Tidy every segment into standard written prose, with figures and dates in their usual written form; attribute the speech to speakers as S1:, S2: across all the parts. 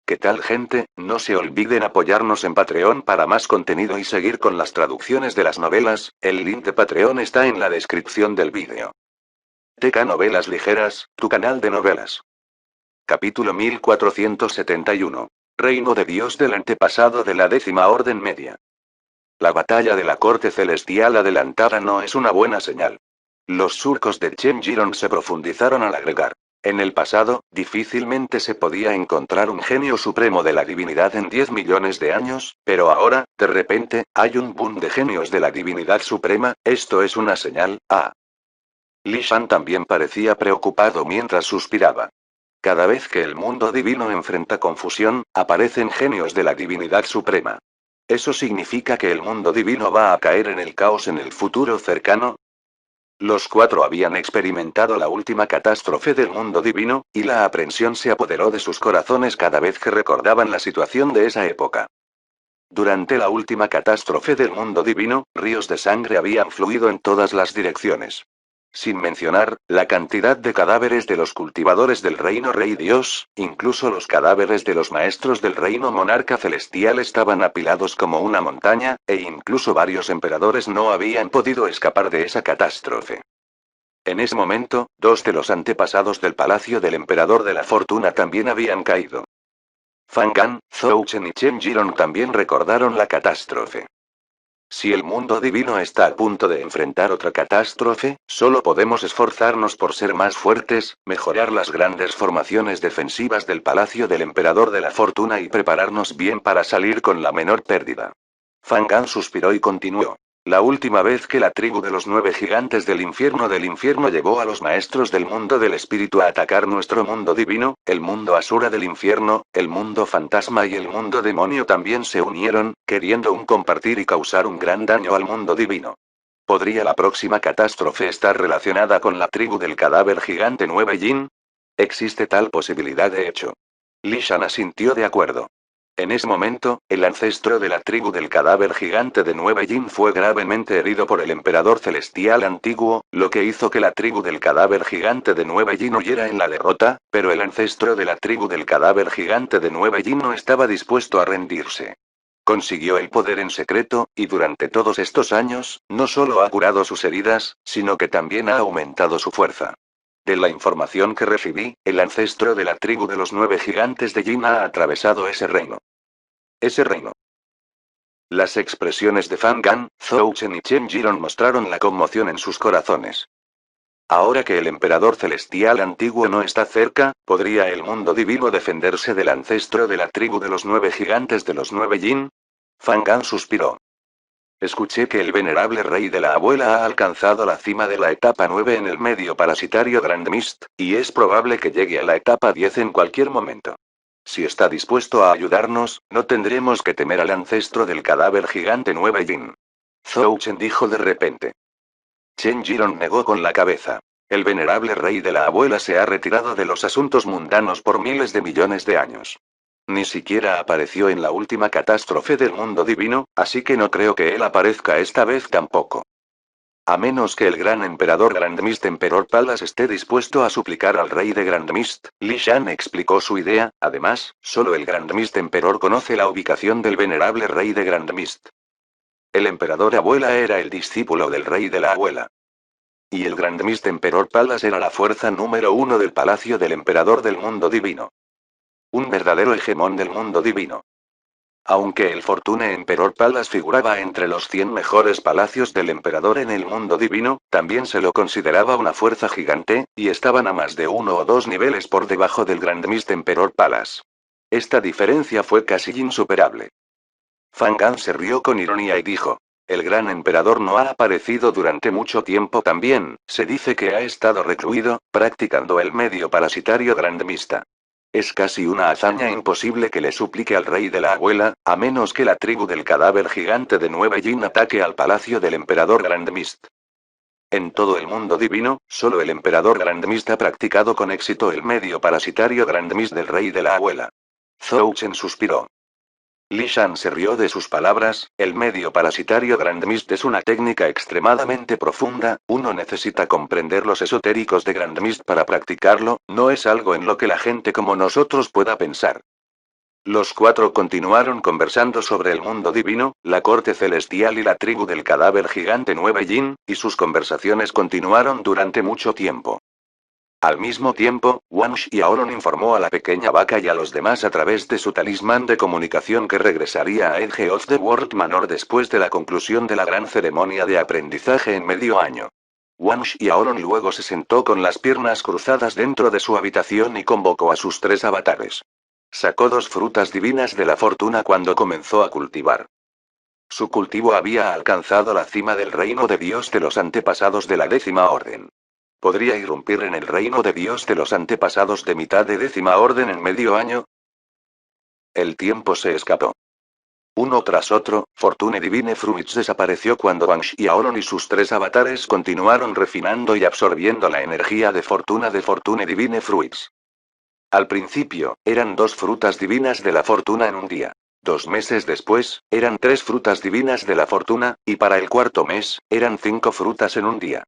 S1: ¿Qué tal, gente? No se olviden apoyarnos en Patreon para más contenido y seguir con las traducciones de las novelas. El link de Patreon está en la descripción del vídeo. TK Novelas Ligeras, tu canal de novelas. Capítulo 1471. Reino de Dios del antepasado de la 10ª Orden Media. La batalla de la corte celestial adelantada no es una buena señal. Los surcos de Chen Jiron se profundizaron al agregar. En el pasado, difícilmente se podía encontrar un genio supremo de la divinidad en 10 millones de años, pero ahora, de repente, hay un boom de genios de la divinidad suprema. Esto es una señal. Li Shan también parecía preocupado mientras suspiraba. Cada vez que el mundo divino enfrenta confusión, aparecen genios de la divinidad suprema. ¿Eso significa que el mundo divino va a caer en el caos en el futuro cercano? Los cuatro habían experimentado la última catástrofe del mundo divino, y la aprensión se apoderó de sus corazones cada vez que recordaban la situación de esa época. Durante la última catástrofe del mundo divino, ríos de sangre habían fluido en todas las direcciones. Sin mencionar, la cantidad de cadáveres de los cultivadores del reino Rey Dios, incluso los cadáveres de los maestros del reino monarca celestial estaban apilados como una montaña, e incluso varios emperadores no habían podido escapar de esa catástrofe. En ese momento, dos de los antepasados del palacio del emperador de la fortuna también habían caído. Fan Gan, Zhou Chen y Chen Jiron también recordaron la catástrofe. Si el mundo divino está a punto de enfrentar otra catástrofe, solo podemos esforzarnos por ser más fuertes, mejorar las grandes formaciones defensivas del Palacio del Emperador de la Fortuna y prepararnos bien para salir con la menor pérdida. Fan Gan suspiró y continuó. La última vez que la tribu de los 9 gigantes del infierno llevó a los maestros del mundo del espíritu a atacar nuestro mundo divino, el mundo asura del infierno, el mundo fantasma y el mundo demonio también se unieron, queriendo compartir y causar un gran daño al mundo divino. ¿Podría la próxima catástrofe estar relacionada con la tribu del cadáver gigante 9 Yin? Existe tal posibilidad de hecho. Li Shan asintió de acuerdo. En ese momento, el ancestro de la tribu del cadáver gigante de 9 Yin fue gravemente herido por el emperador celestial antiguo, lo que hizo que la tribu del cadáver gigante de 9 Yin huyera en la derrota, pero el ancestro de la tribu del cadáver gigante de 9 Yin no estaba dispuesto a rendirse. Consiguió el poder en secreto, y durante todos estos años, no solo ha curado sus heridas, sino que también ha aumentado su fuerza. De la información que recibí, el ancestro de la tribu de los 9 gigantes de Yin ha atravesado ese reino. Ese reino. Las expresiones de Fan Gan, Zhou Chen y Chen Jiron mostraron la conmoción en sus corazones. Ahora que el emperador celestial antiguo no está cerca, ¿podría el mundo divino defenderse del ancestro de la tribu de los 9 gigantes de los 9 Yin? Fan Gan suspiró. Escuché que el venerable rey de la abuela ha alcanzado la cima de la etapa 9 en el medio parasitario Grand Mist, y es probable que llegue a la etapa 10 en cualquier momento. Si está dispuesto a ayudarnos, no tendremos que temer al ancestro del cadáver gigante 9 Yin. Zhou Chen dijo de repente. Chen Jiron negó con la cabeza. El venerable rey de la abuela se ha retirado de los asuntos mundanos por miles de millones de años. Ni siquiera apareció en la última catástrofe del mundo divino, así que no creo que él aparezca esta vez tampoco. A menos que el gran emperador Grand Mist Emperor Palas esté dispuesto a suplicar al rey de Grand Mist, Li Shan explicó su idea. Además, solo el Grand Mist Emperor conoce la ubicación del venerable rey de Grand Mist. El emperador abuela era el discípulo del rey de la abuela. Y el Grand Mist Emperor Palas era la fuerza número 1 del palacio del emperador del mundo divino. Un verdadero hegemón del mundo divino. Aunque el Fortune Emperor Palace figuraba entre los 100 mejores palacios del emperador en el mundo divino, también se lo consideraba una fuerza gigante, y estaban a más de 1 o 2 niveles por debajo del Grand Mist Emperor Palace. Esta diferencia fue casi insuperable. Fan Gan se rió con ironía y dijo. El gran emperador no ha aparecido durante mucho tiempo también, se dice que ha estado recluido, practicando el medio parasitario Grand Mista. Es casi una hazaña imposible que le suplique al rey de la abuela, a menos que la tribu del cadáver gigante de 9 Yin ataque al palacio del emperador Grand Mist. En todo el mundo divino, solo el emperador Grand Mist ha practicado con éxito el medio parasitario Grand Mist del rey de la abuela. Zhou Chen suspiró. Li Shan se rió de sus palabras. El medio parasitario Grand Mist es una técnica extremadamente profunda, uno necesita comprender los esotéricos de Grand Mist para practicarlo, no es algo en lo que la gente como nosotros pueda pensar. Los cuatro continuaron conversando sobre el mundo divino, la corte celestial y la tribu del cadáver gigante Nueve Yin, y sus conversaciones continuaron durante mucho tiempo. Al mismo tiempo, Wang Xiaolong informó a la pequeña vaca y a los demás a través de su talismán de comunicación que regresaría a Edge of the World Manor después de la conclusión de la gran ceremonia de aprendizaje en medio año. Wang Xiaolong luego se sentó con las piernas cruzadas dentro de su habitación y convocó a sus tres avatares. Sacó 2 frutas divinas de la fortuna cuando comenzó a cultivar. Su cultivo había alcanzado la cima del reino de Dios de los antepasados de la 10ª orden. ¿Podría irrumpir en el reino de Dios de los antepasados de mitad de 10ª orden en medio año? El tiempo se escapó. Uno tras otro, Fortune Divine Fruits desapareció cuando Wang Xiaolong y sus tres avatares continuaron refinando y absorbiendo la energía de fortuna de Fortune Divine Fruits. Al principio, eran 2 frutas divinas de la fortuna en un día. 2 meses después, eran 3 frutas divinas de la fortuna, y para el cuarto mes, eran 5 frutas en un día.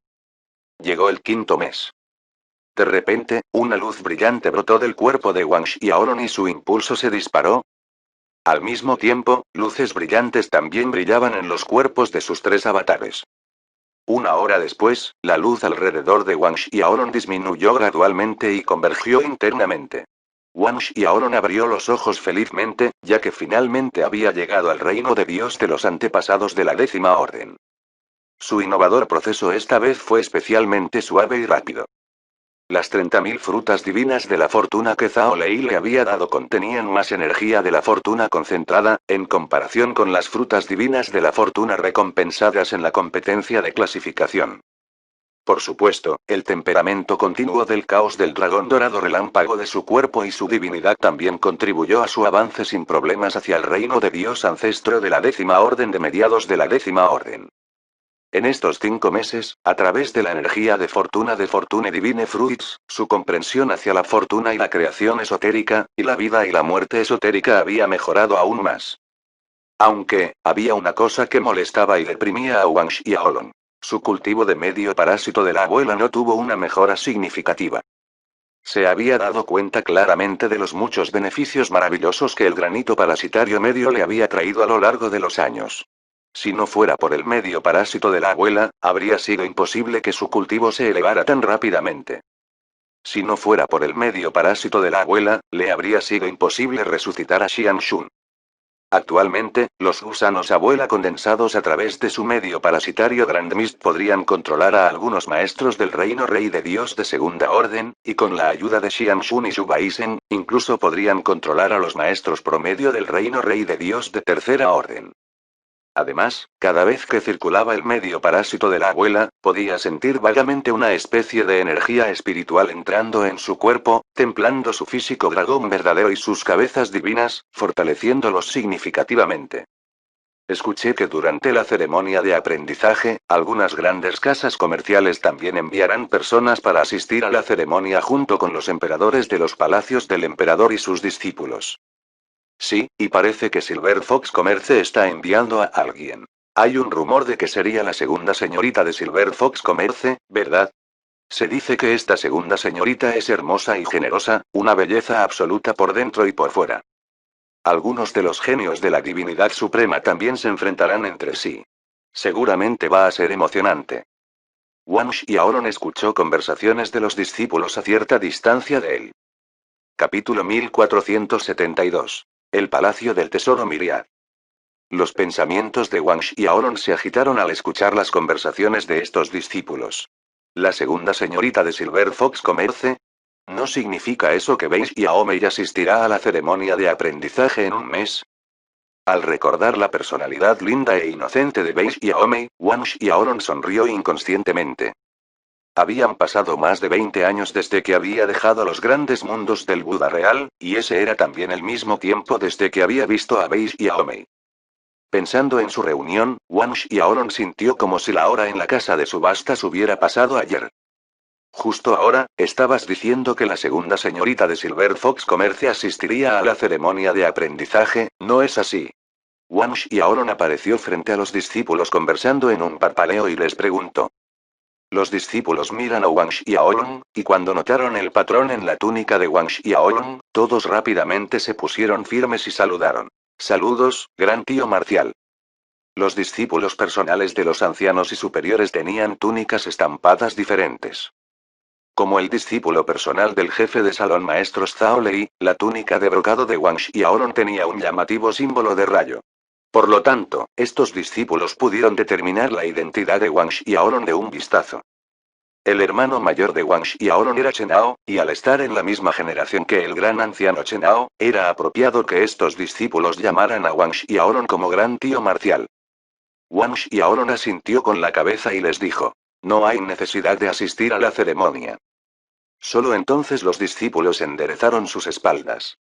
S1: Llegó el quinto mes. De repente, una luz brillante brotó del cuerpo de Wang Xiaolong y su impulso se disparó. Al mismo tiempo, luces brillantes también brillaban en los cuerpos de sus tres avatares. Una hora después, la luz alrededor de Wang Xiaolong disminuyó gradualmente y convergió internamente. Wang Xiaolong abrió los ojos felizmente, ya que finalmente había llegado al reino de Dios de los antepasados de la 10ª orden. Su innovador proceso esta vez fue especialmente suave y rápido. Las 30.000 frutas divinas de la fortuna que Zhao Lei le había dado contenían más energía de la fortuna concentrada, en comparación con las frutas divinas de la fortuna recompensadas en la competencia de clasificación. Por supuesto, el temperamento continuo del caos del dragón dorado relámpago de su cuerpo y su divinidad también contribuyó a su avance sin problemas hacia el reino de Dios ancestro de la 10ª orden de mediados de la 10ª orden. En estos 5 meses, a través de la energía de Fortune Divine Fruits, su comprensión hacia la fortuna y la creación esotérica, y la vida y la muerte esotérica había mejorado aún más. Aunque, había una cosa que molestaba y deprimía a Wang Xiaolong. Su cultivo de medio parásito de la abuela no tuvo una mejora significativa. Se había dado cuenta claramente de los muchos beneficios maravillosos que el granito parasitario medio le había traído a lo largo de los años. Si no fuera por el medio parásito de la abuela, habría sido imposible que su cultivo se elevara tan rápidamente. Si no fuera por el medio parásito de la abuela, le habría sido imposible resucitar a Xianxun. Actualmente, los gusanos abuela condensados a través de su medio parasitario Grand Mist podrían controlar a algunos maestros del reino rey de Dios de segunda orden, y con la ayuda de Xianxun y Shubaisen, incluso podrían controlar a los maestros promedio del reino rey de Dios de tercera orden. Además, cada vez que circulaba el medio parásito de la abuela, podía sentir vagamente una especie de energía espiritual entrando en su cuerpo, templando su físico dragón verdadero y sus cabezas divinas, fortaleciéndolos significativamente. Escuché que durante la ceremonia de aprendizaje, algunas grandes casas comerciales también enviarán personas para asistir a la ceremonia junto con los emperadores de los palacios del emperador y sus discípulos. Sí, y parece que Silver Fox Commerce está enviando a alguien. Hay un rumor de que sería la segunda señorita de Silver Fox Commerce, ¿verdad? Se dice que esta segunda señorita es hermosa y generosa, una belleza absoluta por dentro y por fuera. Algunos de los genios de la divinidad suprema también se enfrentarán entre sí. Seguramente va a ser emocionante. Wang Xiaolong escuchó conversaciones de los discípulos a cierta distancia de él. Capítulo 1472. El Palacio del Tesoro Miriad. Los pensamientos de Wang Xiaolong se agitaron al escuchar las conversaciones de estos discípulos. ¿La segunda señorita de Silver Fox Commerce? ¿No significa eso que Bei Xiaomei asistirá a la ceremonia de aprendizaje en un mes? Al recordar la personalidad linda e inocente de Bei Xiaomei, Wang Xiaolong sonrió inconscientemente. Habían pasado más de 20 años desde que había dejado los grandes mundos del Buda real, y ese era también el mismo tiempo desde que había visto a Bei Xiaomei. Pensando en su reunión, Wang Xiaolong sintió como si la hora en la casa de subastas hubiera pasado ayer. Justo ahora, estabas diciendo que la segunda señorita de Silver Fox Commerce asistiría a la ceremonia de aprendizaje, ¿no es así? Wang Xiaolong apareció frente a los discípulos conversando en un parpaleo y les preguntó. Los discípulos miran a Wang Xiaolong, y cuando notaron el patrón en la túnica de Wang Xiaolong, todos rápidamente se pusieron firmes y saludaron. Saludos, gran tío marcial. Los discípulos personales de los ancianos y superiores tenían túnicas estampadas diferentes. Como el discípulo personal del jefe de salón maestros Zhao Lei, la túnica de brocado de Wang Xiaolong tenía un llamativo símbolo de rayo. Por lo tanto, estos discípulos pudieron determinar la identidad de Wang Xiaolong de un vistazo. El hermano mayor de Wang Xiaolong era Chenao, y al estar en la misma generación que el gran anciano Chenao, era apropiado que estos discípulos llamaran a Wang Xiaolong como gran tío marcial. Wang Xiaolong asintió con la cabeza y les dijo: no hay necesidad de asistir a la ceremonia. Solo entonces los discípulos enderezaron sus espaldas.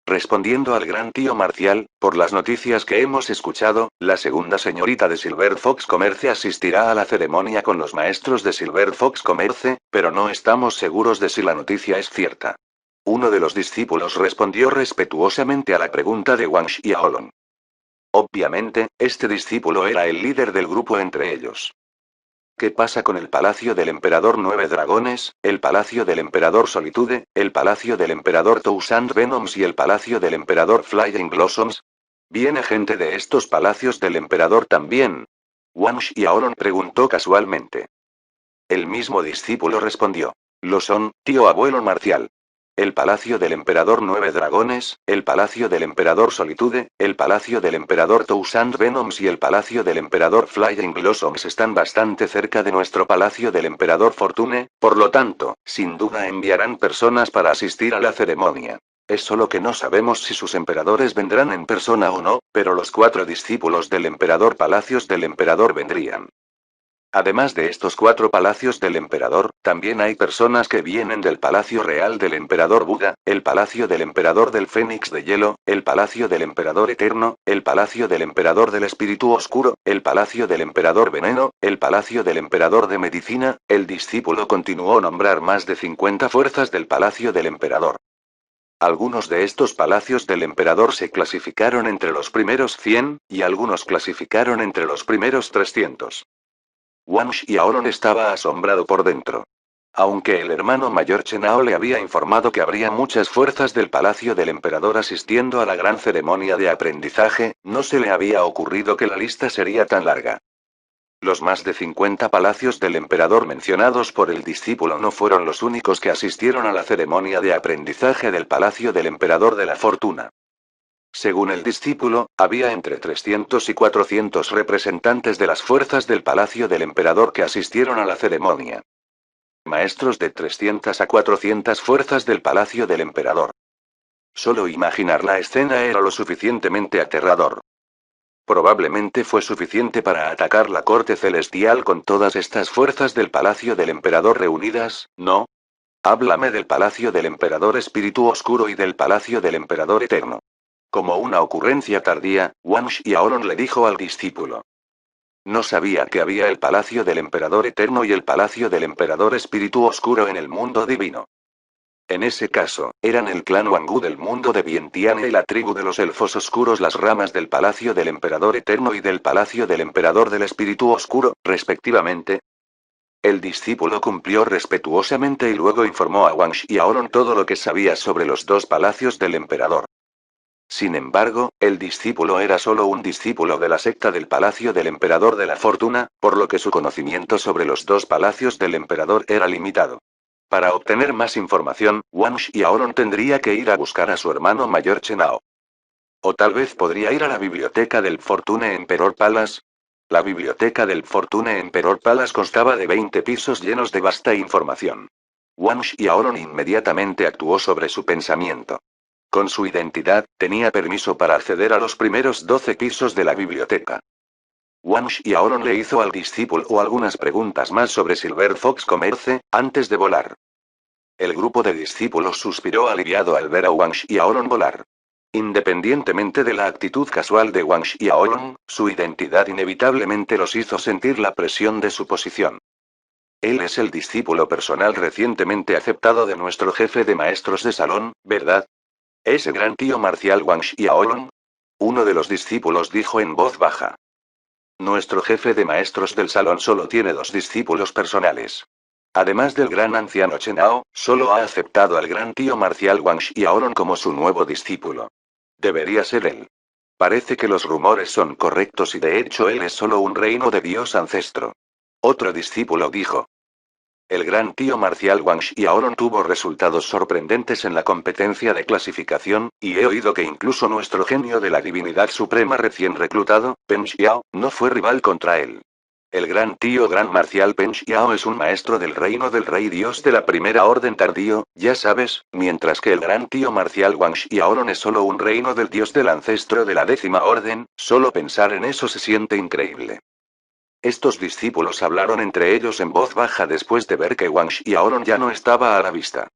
S1: Respondiendo al gran tío marcial, por las noticias que hemos escuchado, la segunda señorita de Silver Fox Commerce asistirá a la ceremonia con los maestros de Silver Fox Commerce, pero no estamos seguros de si la noticia es cierta. Uno de los discípulos respondió respetuosamente a la pregunta de Wang Xiaolong. Obviamente, este discípulo era el líder del grupo entre ellos. ¿Qué pasa con el palacio del emperador Nueve Dragones, el palacio del emperador Solitude, el palacio del emperador Thousand Venoms y el palacio del emperador Flying Blossoms? ¿Viene gente de estos palacios del emperador también? Wang Xiaolong preguntó casualmente. El mismo discípulo respondió. Lo son, tío abuelo marcial. El palacio del emperador Nueve Dragones, el palacio del emperador Solitude, el palacio del emperador Thousand Venoms y el palacio del emperador Flying Blossoms están bastante cerca de nuestro palacio del emperador Fortune, por lo tanto, sin duda enviarán personas para asistir a la ceremonia. Es solo que no sabemos si sus emperadores vendrán en persona o no, pero los 4 discípulos del emperador palacios del emperador vendrían. Además de estos 4 palacios del emperador, también hay personas que vienen del palacio real del emperador Buda, el palacio del emperador del Fénix de Hielo, el palacio del emperador Eterno, el palacio del emperador del Espíritu Oscuro, el palacio del emperador Veneno, el palacio del emperador de Medicina. El discípulo continuó a nombrar más de 50 fuerzas del palacio del emperador. Algunos de estos palacios del emperador se clasificaron entre los primeros 100, y algunos clasificaron entre los primeros 300. Wang Xiaolong estaba asombrado por dentro. Aunque el hermano mayor Chenao le había informado que habría muchas fuerzas del palacio del emperador asistiendo a la gran ceremonia de aprendizaje, no se le había ocurrido que la lista sería tan larga. Los más de 50 palacios del emperador mencionados por el discípulo no fueron los únicos que asistieron a la ceremonia de aprendizaje del palacio del emperador de la fortuna. Según el discípulo, había entre 300 y 400 representantes de las fuerzas del palacio del emperador que asistieron a la ceremonia. Maestros de 300 a 400 fuerzas del palacio del emperador. Solo imaginar la escena era lo suficientemente aterrador. Probablemente fue suficiente para atacar la corte celestial con todas estas fuerzas del palacio del emperador reunidas, ¿no? Háblame del palacio del emperador espíritu oscuro y del palacio del emperador eterno. Como una ocurrencia tardía, Wang Xiaolong le dijo al discípulo. No sabía que había el palacio del emperador eterno y el palacio del emperador espíritu oscuro en el mundo divino. En ese caso, eran el clan Wangu del mundo de Vientiane y la tribu de los elfos oscuros las ramas del palacio del emperador eterno y del palacio del emperador del espíritu oscuro, respectivamente. El discípulo cumplió respetuosamente y luego informó a Wang Xiaolong todo lo que sabía sobre los 2 palacios del emperador. Sin embargo, el discípulo era solo un discípulo de la secta del palacio del emperador de la fortuna, por lo que su conocimiento sobre los 2 palacios del emperador era limitado. Para obtener más información, Wang Xiaolong tendría que ir a buscar a su hermano mayor Chenao. O tal vez podría ir a la biblioteca del Fortune Emperor Palace. La biblioteca del Fortune Emperor Palace constaba de 20 pisos llenos de vasta información. Wang Xiaolong inmediatamente actuó sobre su pensamiento. Con su identidad, tenía permiso para acceder a los primeros 12 pisos de la biblioteca. Wang Xiaolong le hizo al discípulo algunas preguntas más sobre Silver Fox Commerce, antes de volar. El grupo de discípulos suspiró aliviado al ver a Wang Xiaolong volar. Independientemente de la actitud casual de Wang Xiaolong, su identidad inevitablemente los hizo sentir la presión de su posición. Él es el discípulo personal recientemente aceptado de nuestro jefe de maestros de salón, ¿verdad? ¿Ese gran tío marcial Wang Xiaolong? Uno de los discípulos dijo en voz baja. Nuestro jefe de maestros del salón solo tiene 2 discípulos personales. Además del gran anciano Chenao, solo ha aceptado al gran tío marcial Wang Xiaolong como su nuevo discípulo. Debería ser él. Parece que los rumores son correctos y de hecho él es solo un reino de Dios ancestro. Otro discípulo dijo. El gran tío marcial Wang Xiaolong tuvo resultados sorprendentes en la competencia de clasificación, y he oído que incluso nuestro genio de la divinidad suprema recién reclutado, Pen Xiao, no fue rival contra él. El gran tío gran marcial Pen Xiao es un maestro del reino del rey dios de la primera orden tardío, ya sabes, mientras que el gran tío marcial Wang Xiaolong es solo un reino del dios del ancestro de la 10ª orden, solo pensar en eso se siente increíble. Estos discípulos hablaron entre ellos en voz baja después de ver que Wang Xiaolong ya no estaba a la vista.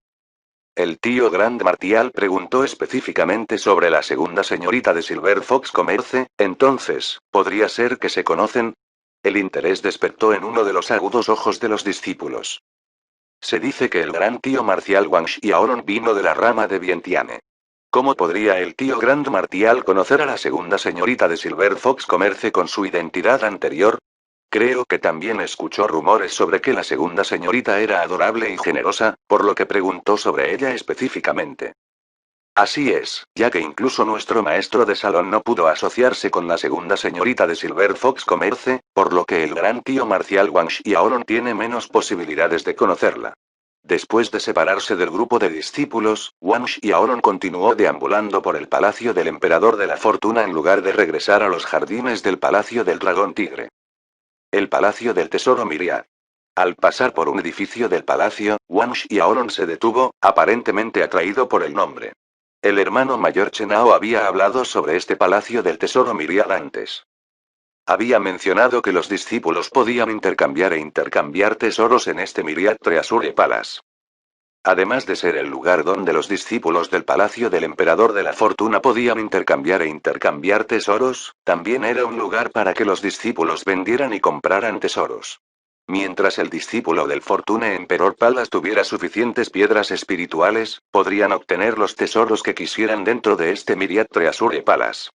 S1: El tío Grand Martial preguntó específicamente sobre la segunda señorita de Silver Fox Commerce, entonces, ¿podría ser que se conocen? El interés despertó en uno de los agudos ojos de los discípulos. Se dice que el gran tío marcial Wang Xiaolong vino de la rama de Vientiane. ¿Cómo podría el tío Grand Martial conocer a la segunda señorita de Silver Fox Commerce con su identidad anterior? Creo que también escuchó rumores sobre que la segunda señorita era adorable y generosa, por lo que preguntó sobre ella específicamente. Así es, ya que incluso nuestro maestro de salón no pudo asociarse con la segunda señorita de Silver Fox Commerce, por lo que el gran tío marcial Wang Xiaolong tiene menos posibilidades de conocerla. Después de separarse del grupo de discípulos, Wang Xiaolong continuó deambulando por el palacio del emperador de la fortuna en lugar de regresar a los jardines del palacio del dragón tigre. El Palacio del Tesoro Miriad. Al pasar por un edificio del palacio, Wang Xiaolong se detuvo, aparentemente atraído por el nombre. El hermano mayor Chenao había hablado sobre este Palacio del Tesoro Miriad antes. Había mencionado que los discípulos podían intercambiar tesoros en este Miriad Treasure Palace. Además de ser el lugar donde los discípulos del Palacio del Emperador de la Fortuna podían intercambiar tesoros, también era un lugar para que los discípulos vendieran y compraran tesoros. Mientras el discípulo del Fortune Emperor Palace tuviera suficientes piedras espirituales, podrían obtener los tesoros que quisieran dentro de este Miriad Treasure Palace.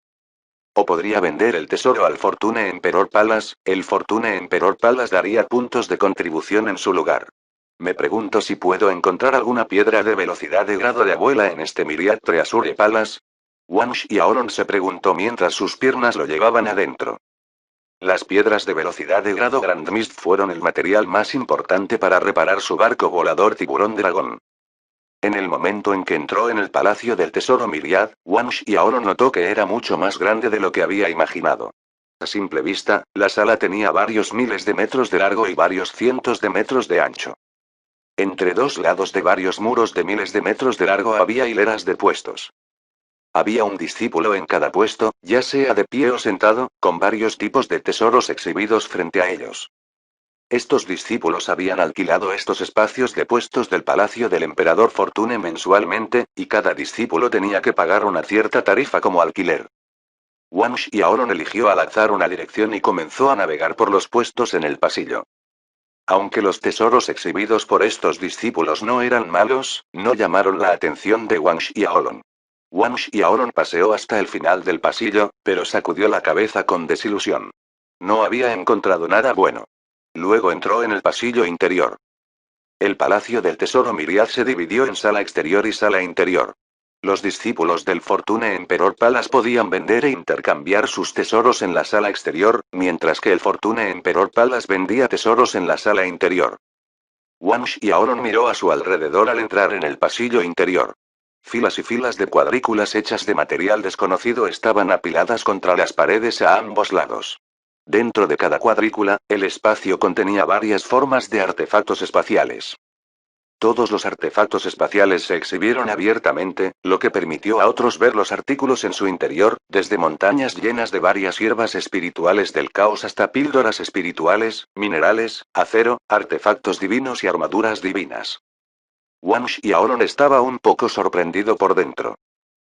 S1: O podría vender el tesoro al Fortune Emperor Palace, el Fortune Emperor Palace daría puntos de contribución en su lugar. Me pregunto si puedo encontrar alguna piedra de velocidad de grado de abuela en este Miriad Treasure Palace. Wang Xiaolong se preguntó mientras sus piernas lo llevaban adentro. Las piedras de velocidad de grado Grand Mist fueron el material más importante para reparar su barco volador Tiburón Dragón. En el momento en que entró en el Palacio del Tesoro Miriad, Wang Xiaolong notó que era mucho más grande de lo que había imaginado. A simple vista, la sala tenía varios miles de metros de largo y varios cientos de metros de ancho. Entre dos lados de varios muros de miles de metros de largo había hileras de puestos. Había un discípulo en cada puesto, ya sea de pie o sentado, con varios tipos de tesoros exhibidos frente a ellos. Estos discípulos habían alquilado estos espacios de puestos del palacio del emperador Fortune mensualmente, y cada discípulo tenía que pagar una cierta tarifa como alquiler. Wang Xiaolong eligió al azar una dirección y comenzó a navegar por los puestos en el pasillo. Aunque los tesoros exhibidos por estos discípulos no eran malos, no llamaron la atención de Wang Xiaolong. Wang Xiaolong paseó hasta el final del pasillo, pero sacudió la cabeza con desilusión. No había encontrado nada bueno. Luego entró en el pasillo interior. El Palacio del Tesoro Miriad se dividió en sala exterior y sala interior. Los discípulos del Fortune Emperor Palace podían vender e intercambiar sus tesoros en la sala exterior, mientras que el Fortune Emperor Palace vendía tesoros en la sala interior. Wang Xiaolong miró a su alrededor al entrar en el pasillo interior. Filas y filas de cuadrículas hechas de material desconocido estaban apiladas contra las paredes a ambos lados. Dentro de cada cuadrícula, el espacio contenía varias formas de artefactos espaciales. Todos los artefactos espaciales se exhibieron abiertamente, lo que permitió a otros ver los artículos en su interior, desde montañas llenas de varias hierbas espirituales del caos hasta píldoras espirituales, minerales, acero, artefactos divinos y armaduras divinas. Wang Xiaolong estaba un poco sorprendido por dentro.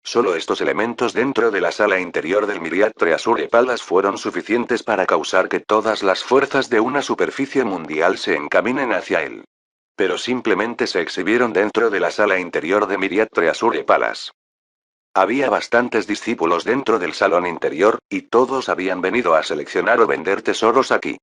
S1: Solo estos elementos dentro de la sala interior del Miriad Treasure Palace fueron suficientes para causar que todas las fuerzas de una superficie mundial se encaminen hacia él. Pero simplemente se exhibieron dentro de la sala interior de Miriad Treasure Palace. Había bastantes discípulos dentro del salón interior, y todos habían venido a seleccionar o vender tesoros aquí.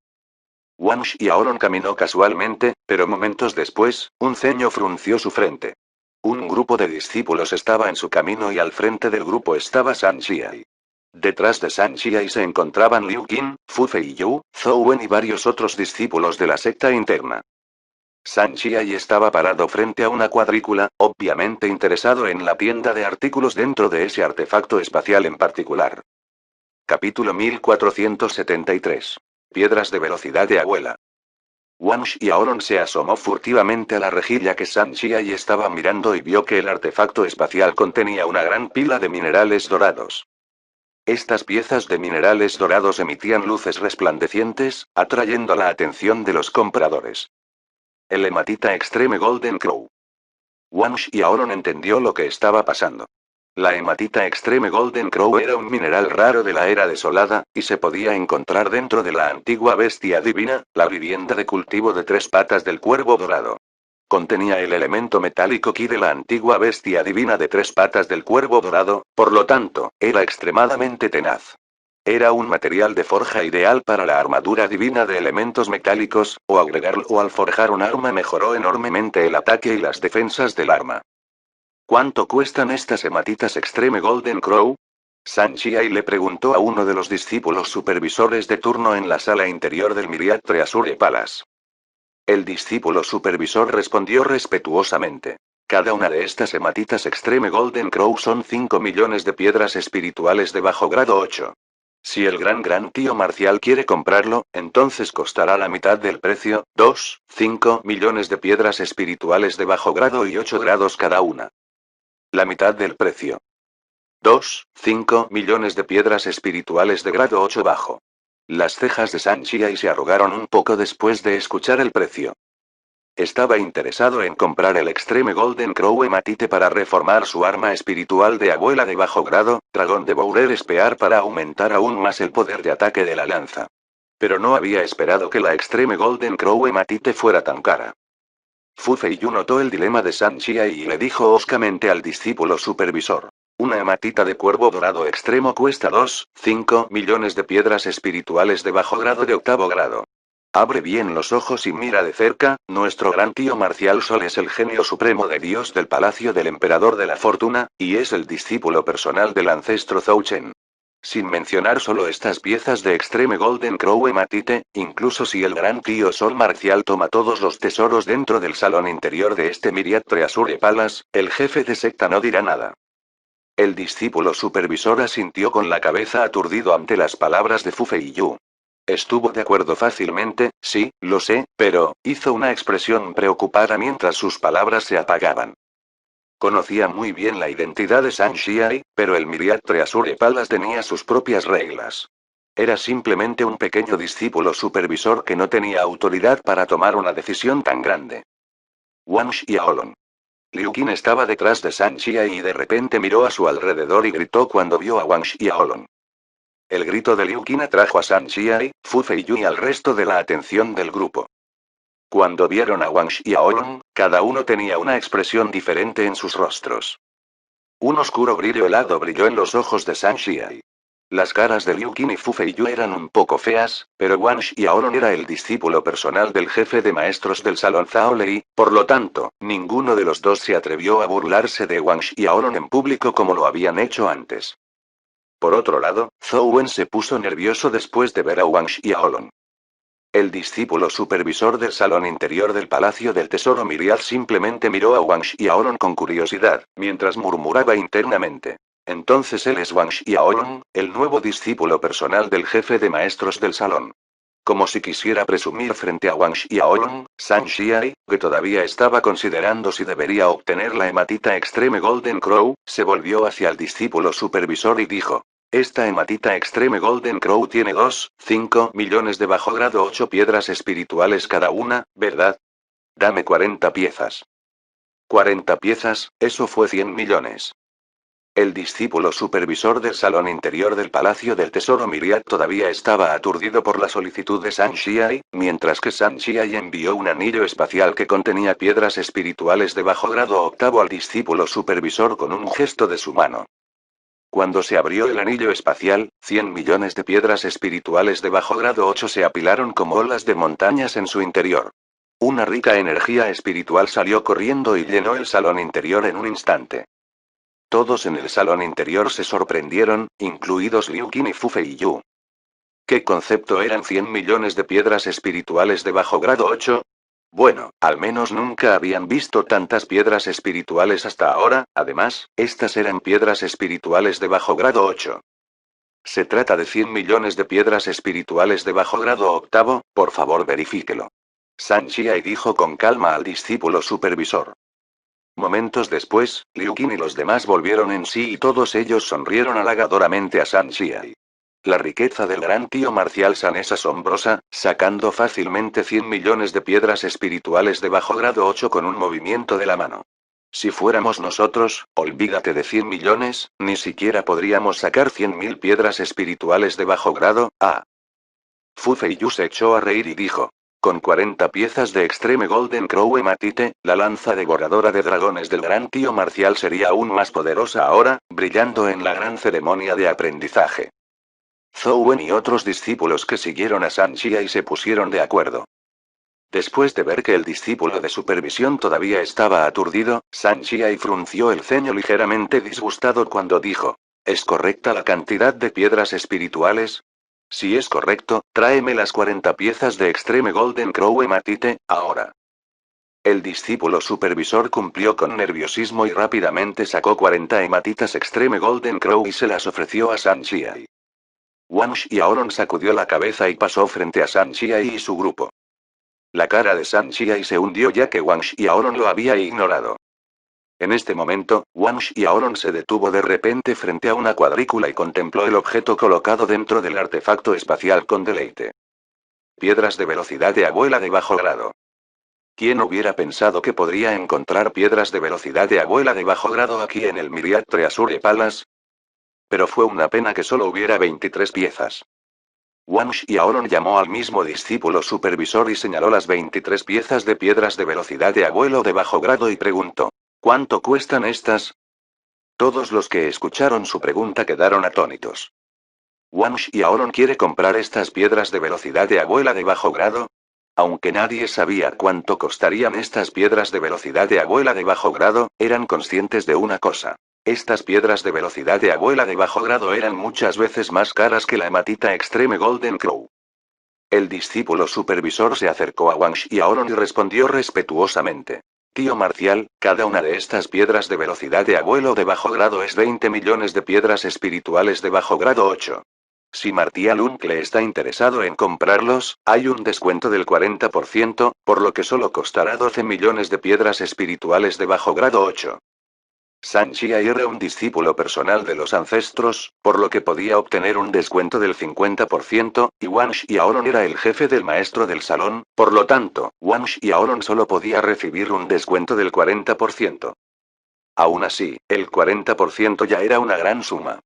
S1: Wang Xiaolong caminó casualmente, pero momentos después, un ceño frunció su frente. Un grupo de discípulos estaba en su camino y al frente del grupo estaba San Xiai. Detrás de San Xiai se encontraban Liu Qin, Fu Feiyu, Zhou Wen y varios otros discípulos de la secta interna. San Xiai estaba parado frente a una cuadrícula, obviamente interesado en la tienda de artículos dentro de ese artefacto espacial en particular. Capítulo 1473. Piedras de velocidad de abuela. Wang Xiaolong se asomó furtivamente a la rejilla que San Xiai estaba mirando y vio que el artefacto espacial contenía una gran pila de minerales dorados. Estas piezas de minerales dorados emitían luces resplandecientes, atrayendo la atención de los compradores. El hematita Extreme Golden Crow. Wang Xiaolong entendió lo que estaba pasando. La hematita Extreme Golden Crow era un mineral raro de la era desolada, y se podía encontrar dentro de la antigua bestia divina, la vivienda de cultivo de 3 patas del cuervo dorado. Contenía el elemento metálico Ki de la antigua bestia divina de 3 patas del cuervo dorado, por lo tanto, era extremadamente tenaz. Era un material de forja ideal para la armadura divina de elementos metálicos, o agregarlo al forjar un arma mejoró enormemente el ataque y las defensas del arma. ¿Cuánto cuestan estas hematitas Extreme Golden Crow? San Xiai le preguntó a uno de los discípulos supervisores de turno en la sala interior del Myriad Treasure Palace. El discípulo supervisor respondió respetuosamente. Cada una de estas hematitas Extreme Golden Crow son 5 millones de piedras espirituales de bajo grado 8. Si el gran tío Marcial quiere comprarlo, entonces costará la mitad del precio, 5 millones de piedras espirituales de bajo grado y 8 grados cada una. La mitad del precio. 5 millones de piedras espirituales de grado 8 bajo. Las cejas de San Xiai se arrugaron un poco después de escuchar el precio. Estaba interesado en comprar el Extreme Golden Crow hematite para reformar su arma espiritual de abuela de bajo grado, Dragón de Bourer Spear para aumentar aún más el poder de ataque de la lanza. Pero no había esperado que la Extreme Golden Crow hematite fuera tan cara. Fu Feiyu notó el dilema de San Xiai y le dijo hoscamente al discípulo supervisor. Una hematita de cuervo dorado extremo cuesta 5 millones de piedras espirituales de bajo grado de 8º grado. Abre bien los ojos y mira de cerca, nuestro gran tío Marcial Sol es el genio supremo de Dios del palacio del emperador de la fortuna, y es el discípulo personal del ancestro Zhou Chen. Sin mencionar solo estas piezas de Extreme Golden Crow hematite, incluso si el gran tío Sol Marcial toma todos los tesoros dentro del salón interior de este Myriad Treasure Palace, el jefe de secta no dirá nada. El discípulo supervisor asintió con la cabeza aturdido ante las palabras de Fu Feiyu. Estuvo de acuerdo fácilmente, sí, lo sé, pero, hizo una expresión preocupada mientras sus palabras se apagaban. Conocía muy bien la identidad de San Xiai, pero el Myriad Treasure Palace tenía sus propias reglas. Era simplemente un pequeño discípulo supervisor que no tenía autoridad para tomar una decisión tan grande. Wang Xiaolong. Liu Qin estaba detrás de San Xiai y de repente miró a su alrededor y gritó cuando vio a Wang Xiaolong. El grito de Liu Qin atrajo a San Xiai, Fu Feiyu y al resto de la atención del grupo. Cuando vieron a Wang Xiaolong, cada uno tenía una expresión diferente en sus rostros. Un oscuro brillo helado brilló en los ojos de San Xiai. Las caras de Liu Qin y Fu Feiyu eran un poco feas, pero Wang Xiaolong era el discípulo personal del jefe de maestros del salón Zhao Lei, por lo tanto, ninguno de los dos se atrevió a burlarse de Wang Xiaolong en público como lo habían hecho antes. Por otro lado, Zhou Wen se puso nervioso después de ver a Wang Xiaolong. El discípulo supervisor del salón interior del Palacio del Tesoro Myriad simplemente miró a Wang Xiaolong con curiosidad, mientras murmuraba internamente. Entonces él es Wang Xiaolong, el nuevo discípulo personal del jefe de maestros del salón. Como si quisiera presumir frente a Wang Xiaolong, San Xiai, que todavía estaba considerando si debería obtener la hematita Extreme Golden Crow, se volvió hacia el discípulo supervisor y dijo. Esta hematita Extreme Golden Crow tiene 5 millones de bajo grado 8 piedras espirituales cada una, ¿verdad? Dame 40 piezas. 40 piezas, eso fue 100 millones. El discípulo supervisor del salón interior del Palacio del Tesoro Myriad todavía estaba aturdido por la solicitud de San Xiai, mientras que San Xiai envió un anillo espacial que contenía piedras espirituales de bajo grado 8 al discípulo supervisor con un gesto de su mano. Cuando se abrió el anillo espacial, 100 millones de piedras espirituales de bajo grado 8 se apilaron como olas de montañas en su interior. Una rica energía espiritual salió corriendo y llenó el salón interior en un instante. Todos en el salón interior se sorprendieron, incluidos Liu Qin y Fu Feiyu. ¿Qué concepto eran 100 millones de piedras espirituales de bajo grado 8? Bueno, al menos nunca habían visto tantas piedras espirituales hasta ahora, además, estas eran piedras espirituales de bajo grado 8. Se trata de 100 millones de piedras espirituales de bajo grado octavo, por favor verifíquelo. San Xiai dijo con calma al discípulo supervisor. Momentos después, Liu Qin y los demás volvieron en sí y todos ellos sonrieron halagadoramente a San Xiai. La riqueza del gran tío marcial San es asombrosa, sacando fácilmente 100 millones de piedras espirituales de bajo grado 8 con un movimiento de la mano. Si fuéramos nosotros, olvídate de 100 millones, ni siquiera podríamos sacar 100.000 piedras espirituales de bajo grado. Fu Feiyu se echó a reír y dijo. Con 40 piezas de Extreme Golden Crow Hematite, la lanza devoradora de dragones del gran tío marcial sería aún más poderosa ahora, brillando en la gran ceremonia de aprendizaje. Zhou Wen y otros discípulos que siguieron a San Xiai se pusieron de acuerdo. Después de ver que el discípulo de supervisión todavía estaba aturdido, San Xiai frunció el ceño ligeramente disgustado cuando dijo: ¿Es correcta la cantidad de piedras espirituales? Si es correcto, tráeme las 40 piezas de Extreme Golden Crow Hematite, ahora. El discípulo supervisor cumplió con nerviosismo y rápidamente sacó 40 hematitas Extreme Golden Crow y se las ofreció a San Xiai. Wang Xiaolong sacudió la cabeza y pasó frente a San Xiai y su grupo. La cara de San Xiai se hundió ya que Wang Xiaolong lo había ignorado. En este momento, Wang Xiaolong se detuvo de repente frente a una cuadrícula y contempló el objeto colocado dentro del artefacto espacial con deleite. Piedras de velocidad de abuela de bajo grado. ¿Quién hubiera pensado que podría encontrar piedras de velocidad de abuela de bajo grado aquí en el Myriad Treasure Palace? Pero fue una pena que solo hubiera 23 piezas. Wang Xiaolong llamó al mismo discípulo supervisor y señaló las 23 piezas de piedras de velocidad de abuelo de bajo grado y preguntó: ¿Cuánto cuestan estas? Todos los que escucharon su pregunta quedaron atónitos. ¿Wang Xiaolong quiere comprar estas piedras de velocidad de abuela de bajo grado? Aunque nadie sabía cuánto costarían estas piedras de velocidad de abuela de bajo grado, eran conscientes de una cosa. Estas piedras de velocidad de abuela de bajo grado eran muchas veces más caras que la hematita Extreme Golden Crow. El discípulo supervisor se acercó a Wang Xiaolong y respondió respetuosamente. Tío marcial, cada una de estas piedras de velocidad de abuelo de bajo grado es 20 millones de piedras espirituales de bajo grado 8. Si Martial Uncle está interesado en comprarlos, hay un descuento del 40%, por lo que solo costará 12 millones de piedras espirituales de bajo grado 8. San Xiai era un discípulo personal de los ancestros, por lo que podía obtener un descuento del 50%, y Wang Xiaolong era el jefe del maestro del salón, por lo tanto, Wang Xiaolong solo podía recibir un descuento del 40%. Aún así, el 40% ya era una gran suma.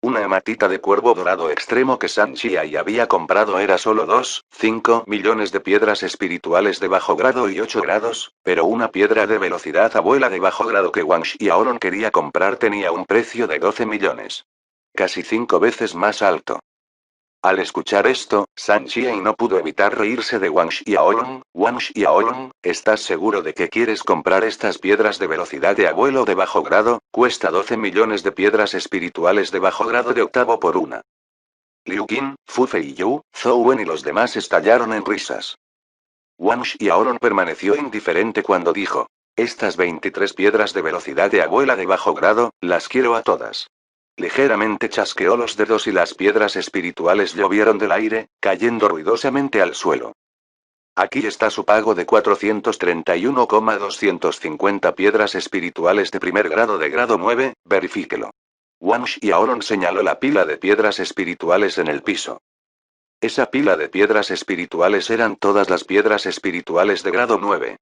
S1: Una hematita de cuervo dorado extremo que San Xiai había comprado era solo 2,5 millones de piedras espirituales de bajo grado y 8 grados, pero una piedra de velocidad abuela de bajo grado que Wang Xiaolong quería comprar tenía un precio de 12 millones. Casi 5 veces más alto. Al escuchar esto, San Xiai no pudo evitar reírse de Wang Xiaolong. Wang Xiaolong, ¿estás seguro de que quieres comprar estas piedras de velocidad de abuelo de bajo grado? Cuesta 12 millones de piedras espirituales de bajo grado de octavo por una. Liu Qin, Fu Feiyu, Zhou Wen y los demás estallaron en risas. Wang Xiaolong permaneció indiferente cuando dijo: Estas 23 piedras de velocidad de abuela de bajo grado, las quiero a todas. Ligeramente chasqueó los dedos y las piedras espirituales llovieron del aire, cayendo ruidosamente al suelo. Aquí está su pago de 431,250 piedras espirituales de primer grado de grado 9, verifíquelo. Wang Xiaolong señaló la pila de piedras espirituales en el piso. Esa pila de piedras espirituales eran todas las piedras espirituales de grado 9.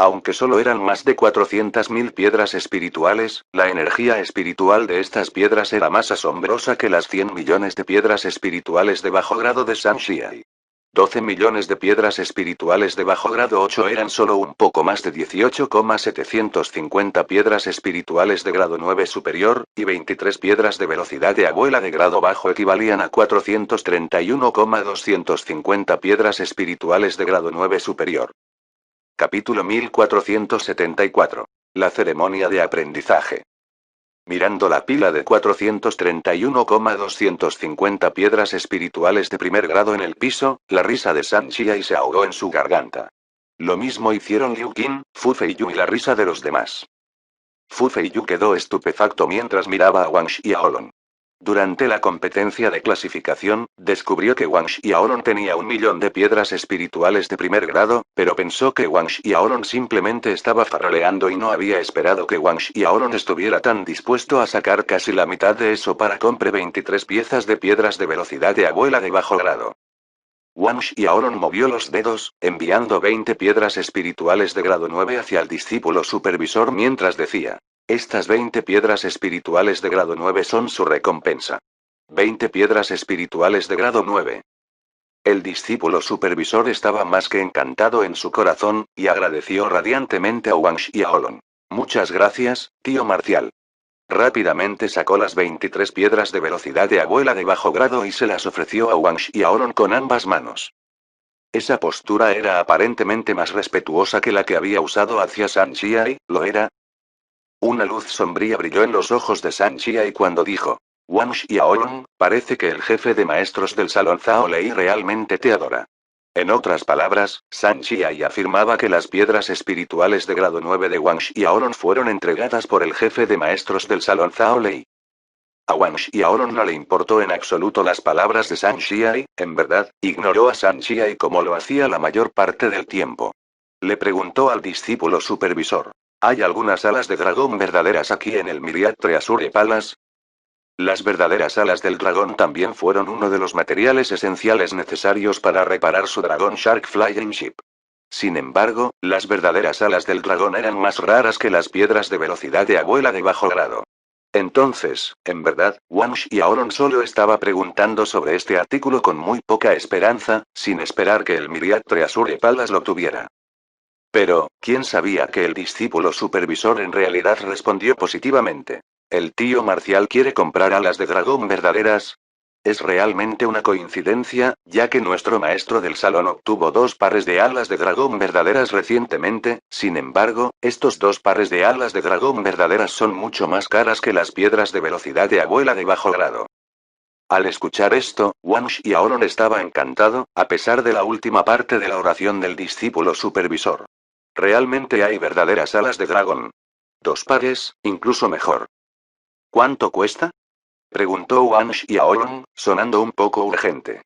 S1: Aunque solo eran más de 400.000 piedras espirituales, la energía espiritual de estas piedras era más asombrosa que las 100 millones de piedras espirituales de bajo grado de San Xiai. 12 millones de piedras espirituales de bajo grado 8 eran solo un poco más de 18,750 piedras espirituales de grado 9 superior, y 23 piedras de velocidad de abuela de grado bajo equivalían a 431,250 piedras espirituales de grado 9 superior. Capítulo 1474. La ceremonia de aprendizaje. Mirando la pila de 431,250 piedras espirituales de primer grado en el piso, la risa de San Chiai se ahogó en su garganta. Lo mismo hicieron Liu Qin, Fu Feiyu y la risa de los demás. Fu Feiyu quedó estupefacto mientras miraba a Wang Xiaolong. Durante la competencia de clasificación, descubrió que Wang Xiaolong tenía 1.000.000 de piedras espirituales de primer grado, pero pensó que Wang Xiaolong simplemente estaba farroleando y no había esperado que Wang Xiaolong estuviera tan dispuesto a sacar casi la mitad de eso para compre 23 piezas de piedras de velocidad de abuela de bajo grado. Wang Xiaolong movió los dedos, enviando 20 piedras espirituales de grado 9 hacia el discípulo supervisor mientras decía: estas 20 piedras espirituales de grado 9 son su recompensa. 20 piedras espirituales de grado 9. El discípulo supervisor estaba más que encantado en su corazón, y agradeció radiantemente a Wang Xiaolong. Muchas gracias, tío Marcial. Rápidamente sacó las 23 piedras de velocidad de abuela de bajo grado y se las ofreció a Wang Xiaolong con ambas manos. Esa postura era aparentemente más respetuosa que la que había usado hacia San Chiai, ¿lo era? Una luz sombría brilló en los ojos de San Chiai cuando dijo: Wang Xiaolong, parece que el jefe de maestros del salón Zhao Lei realmente te adora. En otras palabras, San Chiai afirmaba que las piedras espirituales de grado 9 de Wang Xiaolong fueron entregadas por el jefe de maestros del salón Zhao Lei. A Wang Xiaolong no le importó en absoluto las palabras de San Chiai, en verdad, ignoró a San Chiai como lo hacía la mayor parte del tiempo. Le preguntó al discípulo supervisor: ¿hay algunas alas de dragón verdaderas aquí en el Myriad Treasure Palace? Las verdaderas alas del dragón también fueron uno de los materiales esenciales necesarios para reparar su dragón Shark Flying Ship. Sin embargo, las verdaderas alas del dragón eran más raras que las piedras de velocidad de abuela de bajo grado. Entonces, en verdad, Wang Xiaolong solo estaba preguntando sobre este artículo con muy poca esperanza, sin esperar que el Myriad Treasure Palace lo tuviera. Pero, ¿quién sabía que el discípulo supervisor en realidad respondió positivamente? ¿El tío Marcial quiere comprar alas de dragón verdaderas? Es realmente una coincidencia, ya que nuestro maestro del salón obtuvo 2 pares de alas de dragón verdaderas recientemente. Sin embargo, estos 2 pares de alas de dragón verdaderas son mucho más caras que las piedras de velocidad de abuela de bajo grado. Al escuchar esto, Wang Xiaolong estaba encantado, a pesar de la última parte de la oración del discípulo supervisor. Realmente hay verdaderas alas de dragón. 2 pares, incluso mejor. ¿Cuánto cuesta? Preguntó Wang Xiaolong, sonando un poco urgente.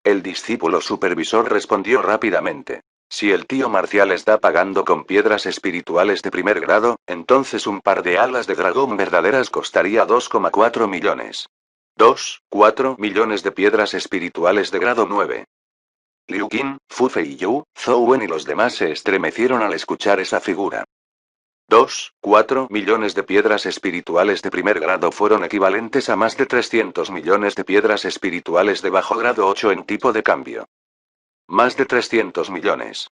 S1: El discípulo supervisor respondió rápidamente: si el tío Marcial está pagando con piedras espirituales de primer grado, entonces un par de alas de dragón verdaderas costaría 2,4 millones. 2,4 millones de piedras espirituales de grado 9. Liu Qin, Fu Feiyu, Zhou Wen y los demás se estremecieron al escuchar esa figura. 2,4 millones de piedras espirituales de primer grado fueron equivalentes a más de 300 millones de piedras espirituales de bajo grado 8 en tipo de cambio. Más de 300 millones.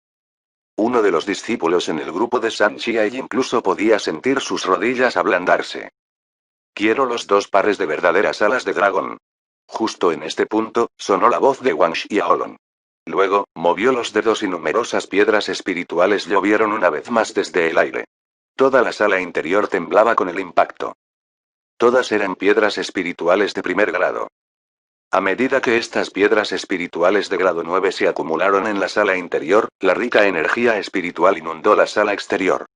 S1: Uno de los discípulos en el grupo de San Chiai incluso podía sentir sus rodillas ablandarse. Quiero los 2 pares de verdaderas alas de dragón. Justo en este punto, sonó la voz de Wang Xiaolong. Luego, movió los dedos y numerosas piedras espirituales llovieron una vez más desde el aire. Toda la sala interior temblaba con el impacto. Todas eran piedras espirituales de primer grado. A medida que estas piedras espirituales de grado 9 se acumularon en la sala interior, la rica energía espiritual inundó la sala exterior.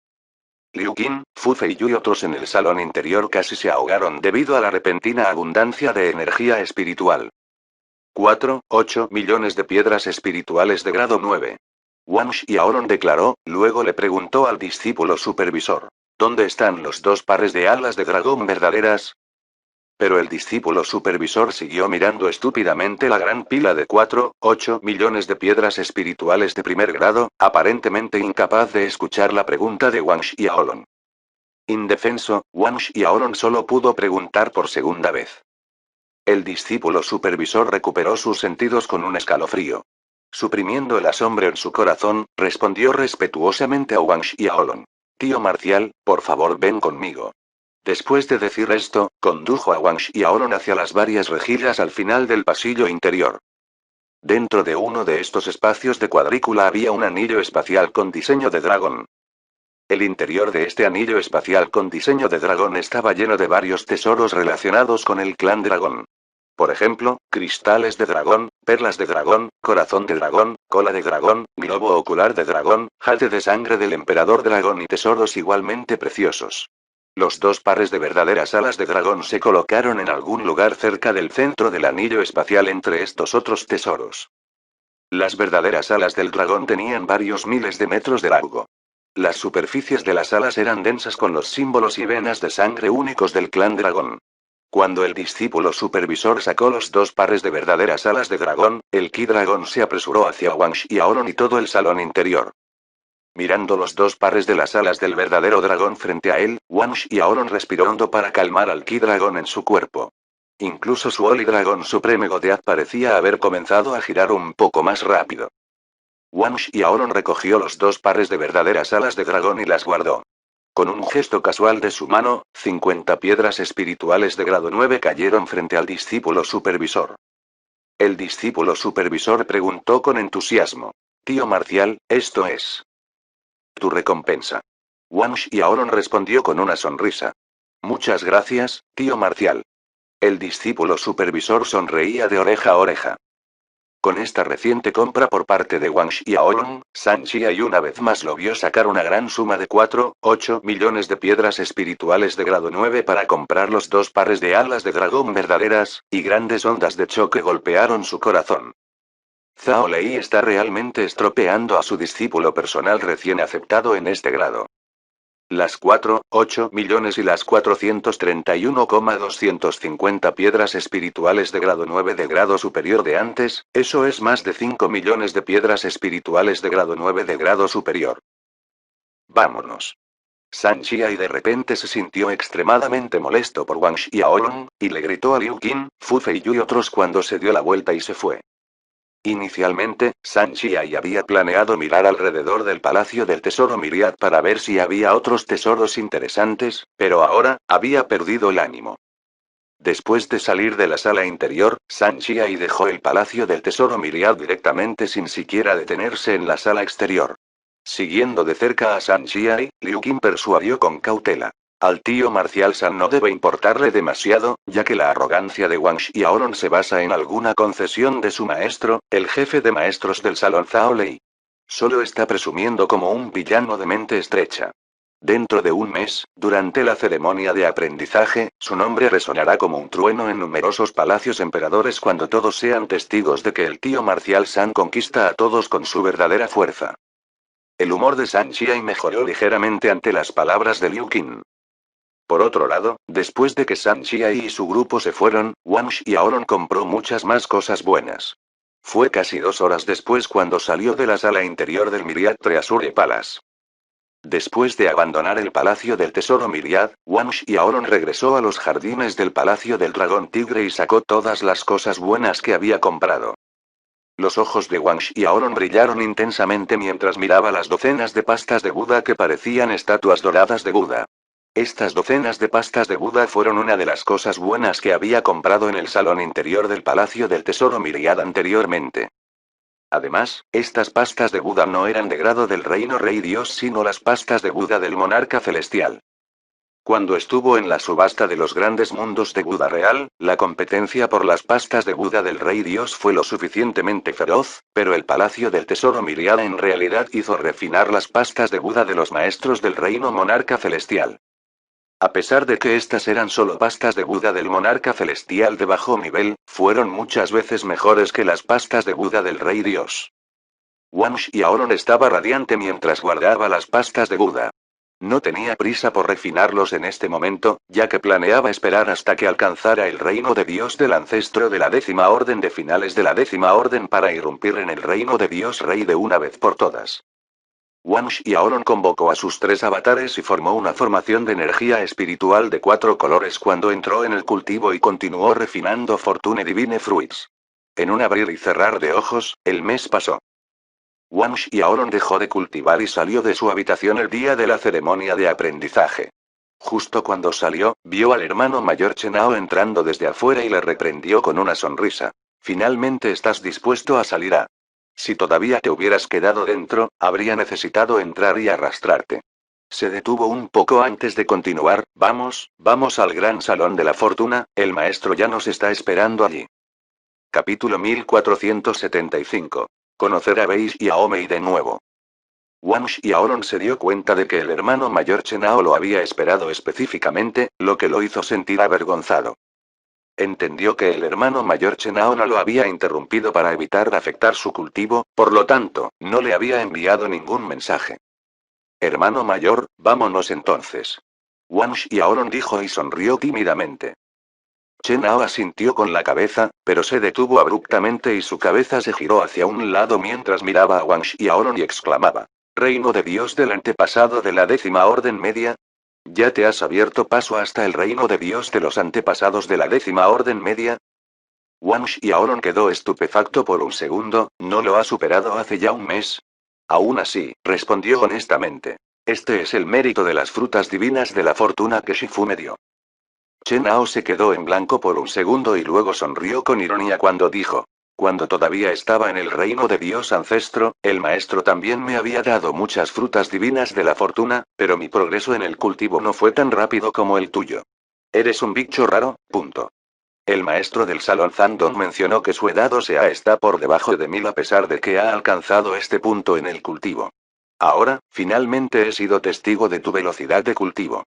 S1: Liu Qin, Fu Feiyu y otros en el salón interior casi se ahogaron debido a la repentina abundancia de energía espiritual. 4,8 millones de piedras espirituales de grado 9. Wang Xiaolong declaró, luego le preguntó al discípulo supervisor: ¿dónde están los 2 pares de alas de dragón verdaderas? Pero el discípulo supervisor siguió mirando estúpidamente la gran pila de 4,8 millones de piedras espirituales de primer grado, aparentemente incapaz de escuchar la pregunta de Wang Xiaolong. Indefenso, Wang Xiaolong solo pudo preguntar por segunda vez. El discípulo supervisor recuperó sus sentidos con un escalofrío. Suprimiendo el asombro en su corazón, respondió respetuosamente a Wang Xiaolong. Tío Marcial, por favor ven conmigo. Después de decir esto, condujo a Wang Xiaolong hacia las varias rejillas al final del pasillo interior. Dentro de uno de estos espacios de cuadrícula había un anillo espacial con diseño de dragón. El interior de este anillo espacial con diseño de dragón estaba lleno de varios tesoros relacionados con el clan dragón. Por ejemplo, cristales de dragón, perlas de dragón, corazón de dragón, cola de dragón, globo ocular de dragón, jade de sangre del emperador dragón y tesoros igualmente preciosos. Los dos pares de verdaderas alas de dragón se colocaron en algún lugar cerca del centro del anillo espacial entre estos otros tesoros. Las verdaderas alas del dragón tenían varios miles de metros de largo. Las superficies de las alas eran densas con los símbolos y venas de sangre únicos del clan dragón. Cuando el discípulo supervisor sacó los dos pares de verdaderas alas de dragón, el Ki dragón se apresuró hacia Wang Xiaolong y todo el salón interior. Mirando los dos pares de las alas del verdadero dragón frente a él, Wang Xiaolong respiró hondo para calmar al Ki dragón en su cuerpo. Incluso su Holy Dragon Supreme Godeath parecía haber comenzado a girar un poco más rápido. Wang Xiaolong recogió los dos pares de verdaderas alas de dragón y las guardó. Con un gesto casual de su mano, 50 piedras espirituales de grado 9 cayeron frente al discípulo supervisor. El discípulo supervisor preguntó con entusiasmo. Tío Marcial, esto es tu recompensa. Wang Xiaolong respondió con una sonrisa. Muchas gracias, tío Marcial. El discípulo supervisor sonreía de oreja a oreja. Con esta reciente compra por parte de Wang Xiaolong, San Xiai una vez más lo vio sacar una gran suma de 4,8 millones de piedras espirituales de grado 9 para comprar los dos pares de alas de dragón verdaderas, y grandes ondas de choque golpearon su corazón. Zhao Lei está realmente estropeando a su discípulo personal recién aceptado en este grado. Las 4,8 millones y las 431,250 piedras espirituales de grado 9 de grado superior de antes, eso es más de 5 millones de piedras espirituales de grado 9 de grado superior. Vámonos. San Xiai de repente se sintió extremadamente molesto por Wang Xiaolong, y le gritó a Liu Qin, Fu Fei y otros cuando se dio la vuelta y se fue. Inicialmente, San Xiai había planeado mirar alrededor del Palacio del Tesoro Miriad para ver si había otros tesoros interesantes, pero ahora, había perdido el ánimo. Después de salir de la sala interior, San Xiai dejó el Palacio del Tesoro Miriad directamente sin siquiera detenerse en la sala exterior. Siguiendo de cerca a San Xiai, Liu Qin persuadió con cautela. Al tío Marcial San no debe importarle demasiado, ya que la arrogancia de Wang Xiaolong se basa en alguna concesión de su maestro, el jefe de maestros del salón Zhao Lei. Solo está presumiendo como un villano de mente estrecha. Dentro de un mes, durante la ceremonia de aprendizaje, su nombre resonará como un trueno en numerosos palacios emperadores cuando todos sean testigos de que el tío Marcial San conquista a todos con su verdadera fuerza. El humor de San Xiai mejoró ligeramente ante las palabras de Liu Qin. Por otro lado, después de que San Xiai y su grupo se fueron, Wang Xiaolong compró muchas más cosas buenas. Fue casi 2 horas después cuando salió de la sala interior del Miriad Treasure Palace. Después de abandonar el Palacio del Tesoro Miriad, Wang Xiaolong regresó a los jardines del Palacio del Dragón Tigre y sacó todas las cosas buenas que había comprado. Los ojos de Wang Xiaolong brillaron intensamente mientras miraba las docenas de pastas de Buda que parecían estatuas doradas de Buda. Estas docenas de pastas de Buda fueron una de las cosas buenas que había comprado en el salón interior del Palacio del Tesoro Miriad anteriormente. Además, estas pastas de Buda no eran de grado del Reino Rey Dios sino las pastas de Buda del Monarca Celestial. Cuando estuvo en la subasta de los grandes mundos de Buda Real, la competencia por las pastas de Buda del Rey Dios fue lo suficientemente feroz, pero el Palacio del Tesoro Miriad en realidad hizo refinar las pastas de Buda de los maestros del Reino Monarca Celestial. A pesar de que estas eran solo pastas de Buda del Monarca Celestial de bajo nivel, fueron muchas veces mejores que las pastas de Buda del Rey Dios. Wang Xiaolong estaba radiante mientras guardaba las pastas de Buda. No tenía prisa por refinarlos en este momento, ya que planeaba esperar hasta que alcanzara el reino de Dios del ancestro de la 10ª orden de finales de la 10ª orden para irrumpir en el reino de Dios Rey de una vez por todas. Wang Xiaolong convocó a sus 3 avatares y formó una formación de energía espiritual de 4 colores cuando entró en el cultivo y continuó refinando Fortune Divine Fruits. En un abrir y cerrar de ojos, el mes pasó. Wang Xiaolong dejó de cultivar y salió de su habitación el día de la ceremonia de aprendizaje. Justo cuando salió, vio al hermano mayor Chenao entrando desde afuera y le reprendió con una sonrisa. Finalmente estás dispuesto a salir a. Si todavía te hubieras quedado dentro, habría necesitado entrar y arrastrarte. Se detuvo un poco antes de continuar. Vamos al gran salón de la fortuna, el maestro ya nos está esperando allí. Capítulo 1475. Conocer a Bei y a Omei de nuevo. Wang Xiaolong se dio cuenta de que el hermano mayor Chenao lo había esperado específicamente, lo que lo hizo sentir avergonzado. Entendió que el hermano mayor Chenao no lo había interrumpido para evitar afectar su cultivo, por lo tanto, no le había enviado ningún mensaje. Hermano mayor, vámonos entonces. Wang Xiaolong dijo y sonrió tímidamente. Chenao asintió con la cabeza, pero se detuvo abruptamente y su cabeza se giró hacia un lado mientras miraba a Wang Xiaolong y exclamaba: ¿Reino de Dios del antepasado de la 10ª Orden Media? ¿Ya te has abierto paso hasta el reino de Dios de los antepasados de la 10ª Orden Media? Wang Xiaolong quedó estupefacto por un segundo. ¿No lo ha superado hace ya un mes? Aún así, respondió honestamente. Este es el mérito de las frutas divinas de la fortuna que Shifu me dio. Chenao se quedó en blanco por un segundo y luego sonrió con ironía cuando dijo: Cuando todavía estaba en el reino de Dios ancestro, el maestro también me había dado muchas frutas divinas de la fortuna, pero mi progreso en el cultivo no fue tan rápido como el tuyo. Eres un bicho raro, punto. El maestro del salón Zandong mencionó que su edad ósea está por debajo de 1000 a pesar de que ha alcanzado este punto en el cultivo. Ahora, finalmente he sido testigo de tu velocidad de cultivo.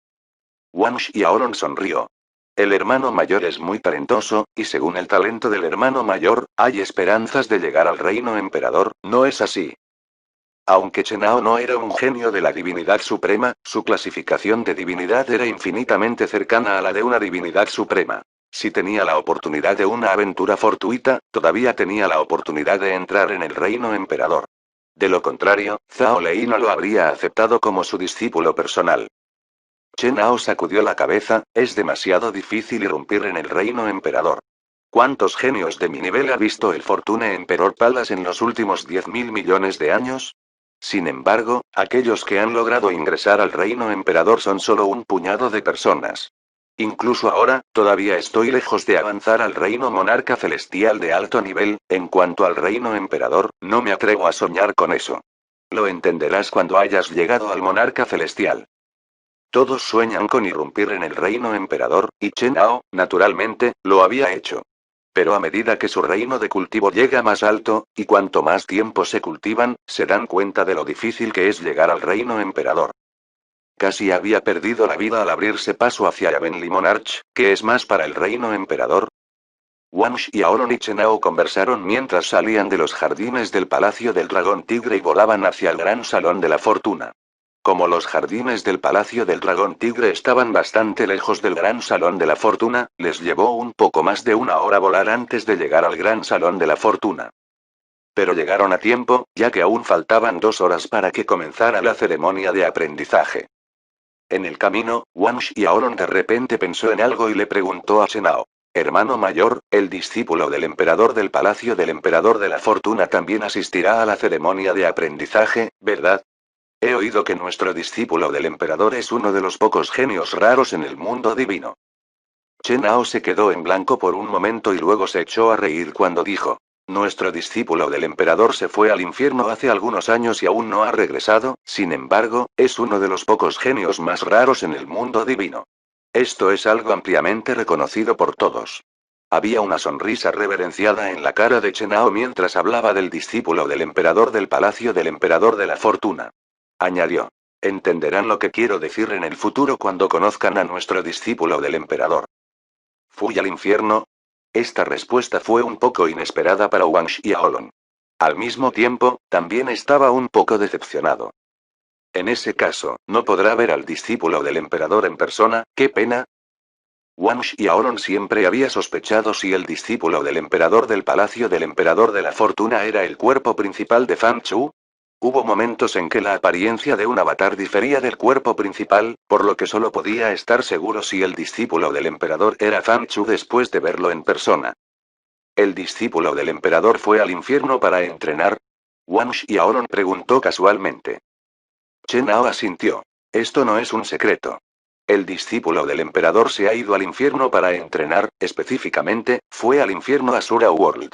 S1: Wang Xiaolong sonrió. El hermano mayor es muy talentoso, y según el talento del hermano mayor, hay esperanzas de llegar al reino emperador, ¿no es así? Aunque Chenao no era un genio de la divinidad suprema, su clasificación de divinidad era infinitamente cercana a la de una divinidad suprema. Si tenía la oportunidad de una aventura fortuita, todavía tenía la oportunidad de entrar en el reino emperador. De lo contrario, Zhao Lei no lo habría aceptado como su discípulo personal. Chenao sacudió la cabeza. Es demasiado difícil irrumpir en el reino emperador. ¿Cuántos genios de mi nivel ha visto el Fortune Emperor Palace en los últimos 10.000 millones de años? Sin embargo, aquellos que han logrado ingresar al reino emperador son solo un puñado de personas. Incluso ahora, todavía estoy lejos de avanzar al reino monarca celestial de alto nivel. En cuanto al reino emperador, no me atrevo a soñar con eso. Lo entenderás cuando hayas llegado al monarca celestial. Todos sueñan con irrumpir en el reino emperador, y Chenao, naturalmente, lo había hecho. Pero a medida que su reino de cultivo llega más alto, y cuanto más tiempo se cultivan, se dan cuenta de lo difícil que es llegar al reino emperador. Casi había perdido la vida al abrirse paso hacia Heavenly Monarch, ¿qué es más para el reino emperador? Wang Xiaolong y Chenao conversaron mientras salían de los jardines del Palacio del Dragón Tigre y volaban hacia el gran salón de la fortuna. Como los jardines del Palacio del Dragón Tigre estaban bastante lejos del gran salón de la fortuna, les llevó un poco más de una hora volar antes de llegar al gran salón de la fortuna. Pero llegaron a tiempo, ya que aún faltaban 2 horas para que comenzara la ceremonia de aprendizaje. En el camino, Wang Xiaolong de repente pensó en algo y le preguntó a Chenao: Hermano mayor, el discípulo del emperador del Palacio del Emperador de la Fortuna también asistirá a la ceremonia de aprendizaje, ¿verdad? He oído que nuestro discípulo del emperador es uno de los pocos genios raros en el mundo divino. Chenao se quedó en blanco por un momento y luego se echó a reír cuando dijo: Nuestro discípulo del emperador se fue al infierno hace algunos años y aún no ha regresado. Sin embargo, es uno de los pocos genios más raros en el mundo divino. Esto es algo ampliamente reconocido por todos. Había una sonrisa reverenciada en la cara de Chenao mientras hablaba del discípulo del emperador del Palacio del Emperador de la Fortuna. Añadió: Entenderán lo que quiero decir en el futuro cuando conozcan a nuestro discípulo del emperador. ¿Fui al infierno? Esta respuesta fue un poco inesperada para Wang Xiaolong. Al mismo tiempo, también estaba un poco decepcionado. En ese caso, ¿no podrá ver al discípulo del emperador en persona? ¡Qué pena! Wang Xiaolong siempre había sospechado si el discípulo del emperador del Palacio del Emperador de la Fortuna era el cuerpo principal de Fan Chu. Hubo momentos en que la apariencia de un avatar difería del cuerpo principal, por lo que solo podía estar seguro si el discípulo del emperador era Fan Chu después de verlo en persona. ¿El discípulo del emperador fue al infierno para entrenar? Wang Xiaolong preguntó casualmente. Chen Hao asintió. Esto no es un secreto. El discípulo del emperador se ha ido al infierno para entrenar, específicamente, fue al infierno Asura World.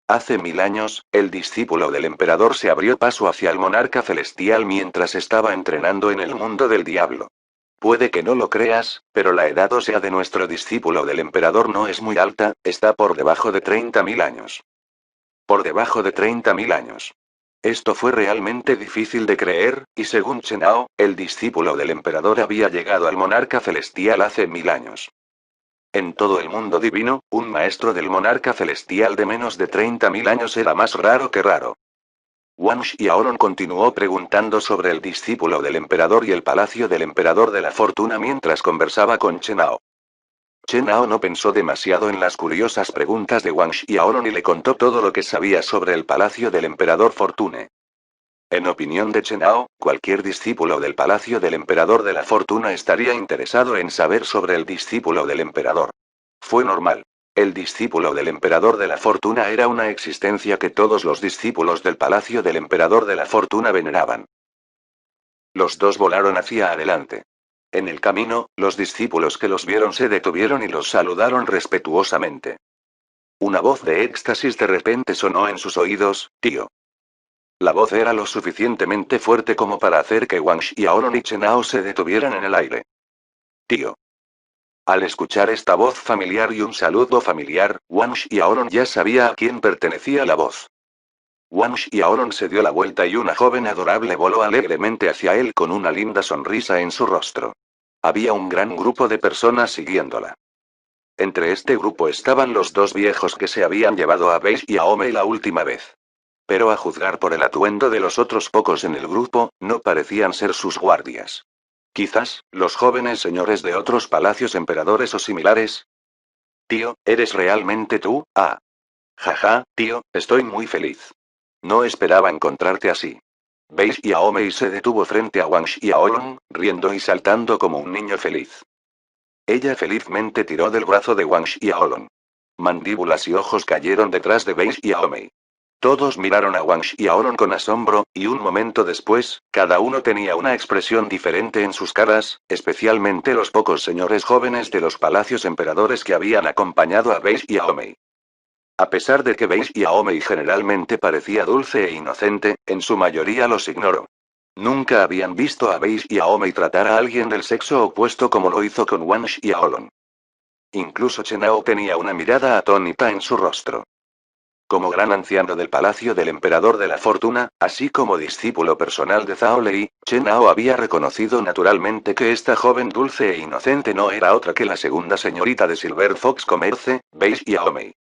S1: Hace 1000 años, el discípulo del emperador se abrió paso hacia el monarca celestial mientras estaba entrenando en el mundo del diablo. Puede que no lo creas, pero la edad ósea de nuestro discípulo del emperador no es muy alta, está por debajo de 30.000 años. Por debajo de 30.000 años. Esto fue realmente difícil de creer, y según Chen Hao, el discípulo del emperador había llegado al monarca celestial hace 1000 años. En todo el mundo divino, un maestro del monarca celestial de menos de 30.000 años era más raro que raro. Wang Xiaolong continuó preguntando sobre el discípulo del emperador y el palacio del emperador de la fortuna mientras conversaba con Chen Hao. Chen Hao no pensó demasiado en las curiosas preguntas de Wang Xiaolong y le contó todo lo que sabía sobre el palacio del emperador Fortune. En opinión de Chen Hao, cualquier discípulo del palacio del emperador de la fortuna estaría interesado en saber sobre el discípulo del emperador. Fue normal. El discípulo del emperador de la fortuna era una existencia que todos los discípulos del palacio del emperador de la fortuna veneraban. Los dos volaron hacia adelante. En el camino, los discípulos que los vieron se detuvieron y los saludaron respetuosamente. Una voz de éxtasis de repente sonó en sus oídos: tío. La voz era lo suficientemente fuerte como para hacer que Wang Xiaolong y Chen Hao se detuvieran en el aire. Tío. Al escuchar esta voz familiar y un saludo familiar, Wang Xiaolong ya sabía a quién pertenecía la voz. Wang Xiaolong se dio la vuelta y una joven adorable voló alegremente hacia él con una linda sonrisa en su rostro. Había un gran grupo de personas siguiéndola. Entre este grupo estaban los dos viejos que se habían llevado a Bei Xiaomei la última vez. Pero a juzgar por el atuendo de los otros pocos en el grupo, no parecían ser sus guardias. Quizás, los jóvenes señores de otros palacios emperadores o similares. Tío, ¿eres realmente tú? Ah. Jaja, tío, estoy muy feliz. No esperaba encontrarte así. Bei Xiaomei se detuvo frente a Wang Xiaolong, riendo y saltando como un niño feliz. Ella felizmente tiró del brazo de Wang Xiaolong. Mandíbulas y ojos cayeron detrás de Bei Xiaomei. Todos miraron a Wang Xiaolong con asombro, y un momento después, cada uno tenía una expresión diferente en sus caras, especialmente los pocos señores jóvenes de los palacios emperadores que habían acompañado a Bei Xiaomei. A pesar de que Bei Xiaomei generalmente parecía dulce e inocente, en su mayoría los ignoró. Nunca habían visto a Bei Xiaomei tratar a alguien del sexo opuesto como lo hizo con Wang Xiaolong. Incluso Chen Hao tenía una mirada atónita en su rostro. Como gran anciano del palacio del emperador de la fortuna, así como discípulo personal de Zhao Lei, Chen Hao había reconocido naturalmente que esta joven dulce e inocente no era otra que la segunda señorita de Silver Fox Commerce, Bei Xiaomei.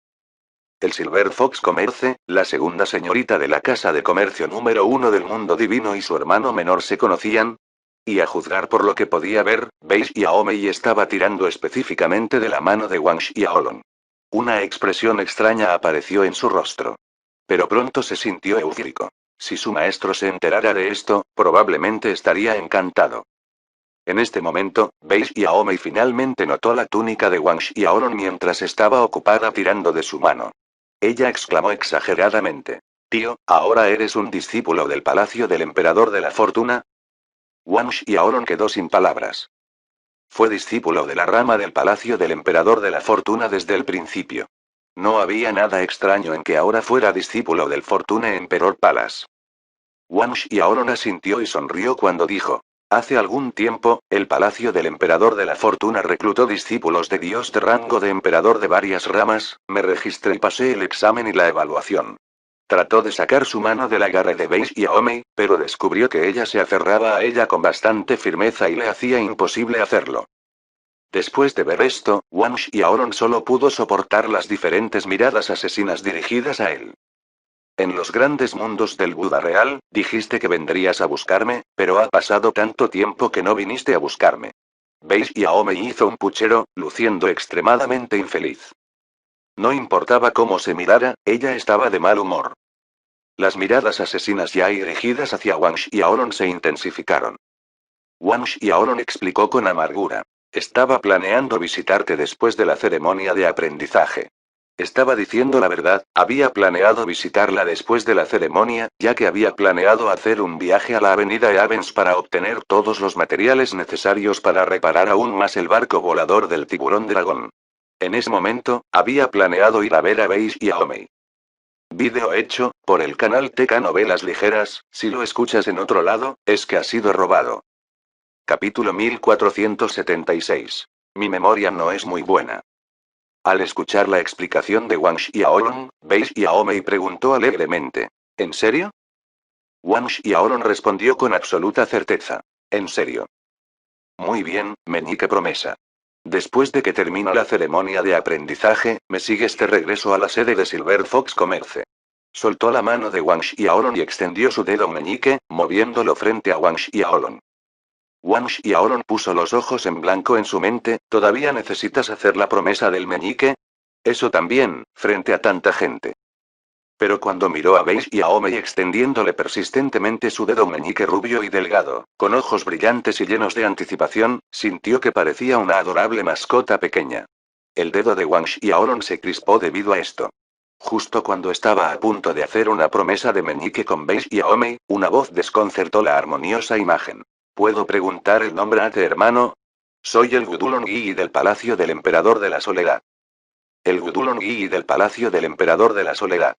S1: El Silver Fox Commerce, la segunda señorita de la casa de comercio número 1 del mundo divino y su hermano menor se conocían. Y a juzgar por lo que podía ver, Bei Xiaomei estaba tirando específicamente de la mano de Wang Xiaolong. Una expresión extraña apareció en su rostro. Pero pronto se sintió eufórico. Si su maestro se enterara de esto, probablemente estaría encantado. En este momento, Bei Xiaomei finalmente notó la túnica de Wang Xiaolong mientras estaba ocupada tirando de su mano. Ella exclamó exageradamente: tío, ¿ahora eres un discípulo del palacio del emperador de la fortuna? Wang Xiaolong quedó sin palabras. Fue discípulo de la rama del palacio del emperador de la fortuna desde el principio. No había nada extraño en que ahora fuera discípulo del Fortune Emperor Palace. Wang Xiaolong asintió y sonrió cuando dijo: hace algún tiempo, el palacio del emperador de la fortuna reclutó discípulos de dios de rango de emperador de varias ramas, me registré y pasé el examen y la evaluación. Trató de sacar su mano del agarre de Bei Xiaomei, pero descubrió que ella se aferraba a ella con bastante firmeza y le hacía imposible hacerlo. Después de ver esto, Wang Xiaolong solo pudo soportar las diferentes miradas asesinas dirigidas a él. En los grandes mundos del Buda real, dijiste que vendrías a buscarme, pero ha pasado tanto tiempo que no viniste a buscarme. Bei Xiaomei hizo un puchero, luciendo extremadamente infeliz. No importaba cómo se mirara, ella estaba de mal humor. Las miradas asesinas ya dirigidas hacia Wang Xiaolong se intensificaron. Wang Xiaolong explicó con amargura: estaba planeando visitarte después de la ceremonia de aprendizaje. Estaba diciendo la verdad, había planeado visitarla después de la ceremonia, ya que había planeado hacer un viaje a la avenida Evans para obtener todos los materiales necesarios para reparar aún más el barco volador del tiburón dragón. En ese momento, había planeado ir a ver a Beige y a Omei. Vídeo hecho, por el canal TK Novelas Ligeras, si lo escuchas en otro lado, es que ha sido robado. Capítulo 1476. Mi memoria no es muy buena. Al escuchar la explicación de Wang Xiaolong, Bei Xiaomei preguntó alegremente. ¿En serio? Wang Xiaolong respondió con absoluta certeza. ¿En serio? Muy bien, meñique promesa. Después de que termine la ceremonia de aprendizaje, me sigues de regreso a la sede de Silver Fox Commerce. Soltó la mano de Wang Xiaolong y extendió su dedo meñique, moviéndolo frente a Wang Xiaolong. Wang Xiaolong puso los ojos en blanco en su mente. ¿Todavía necesitas hacer la promesa del meñique? Eso también, frente a tanta gente. Pero cuando miró a Bei Xiaomei extendiéndole persistentemente su dedo meñique rubio y delgado, con ojos brillantes y llenos de anticipación, sintió que parecía una adorable mascota pequeña. El dedo de Wang Xiaolong se crispó debido a esto. Justo cuando estaba a punto de hacer una promesa de meñique con Bei Xiaomei, una voz desconcertó la armoniosa imagen. ¿Puedo preguntar el nombre a tu hermano? Soy el Gudulon Yi del Palacio del Emperador de la Soledad. El Gudulon Yi del Palacio del Emperador de la Soledad.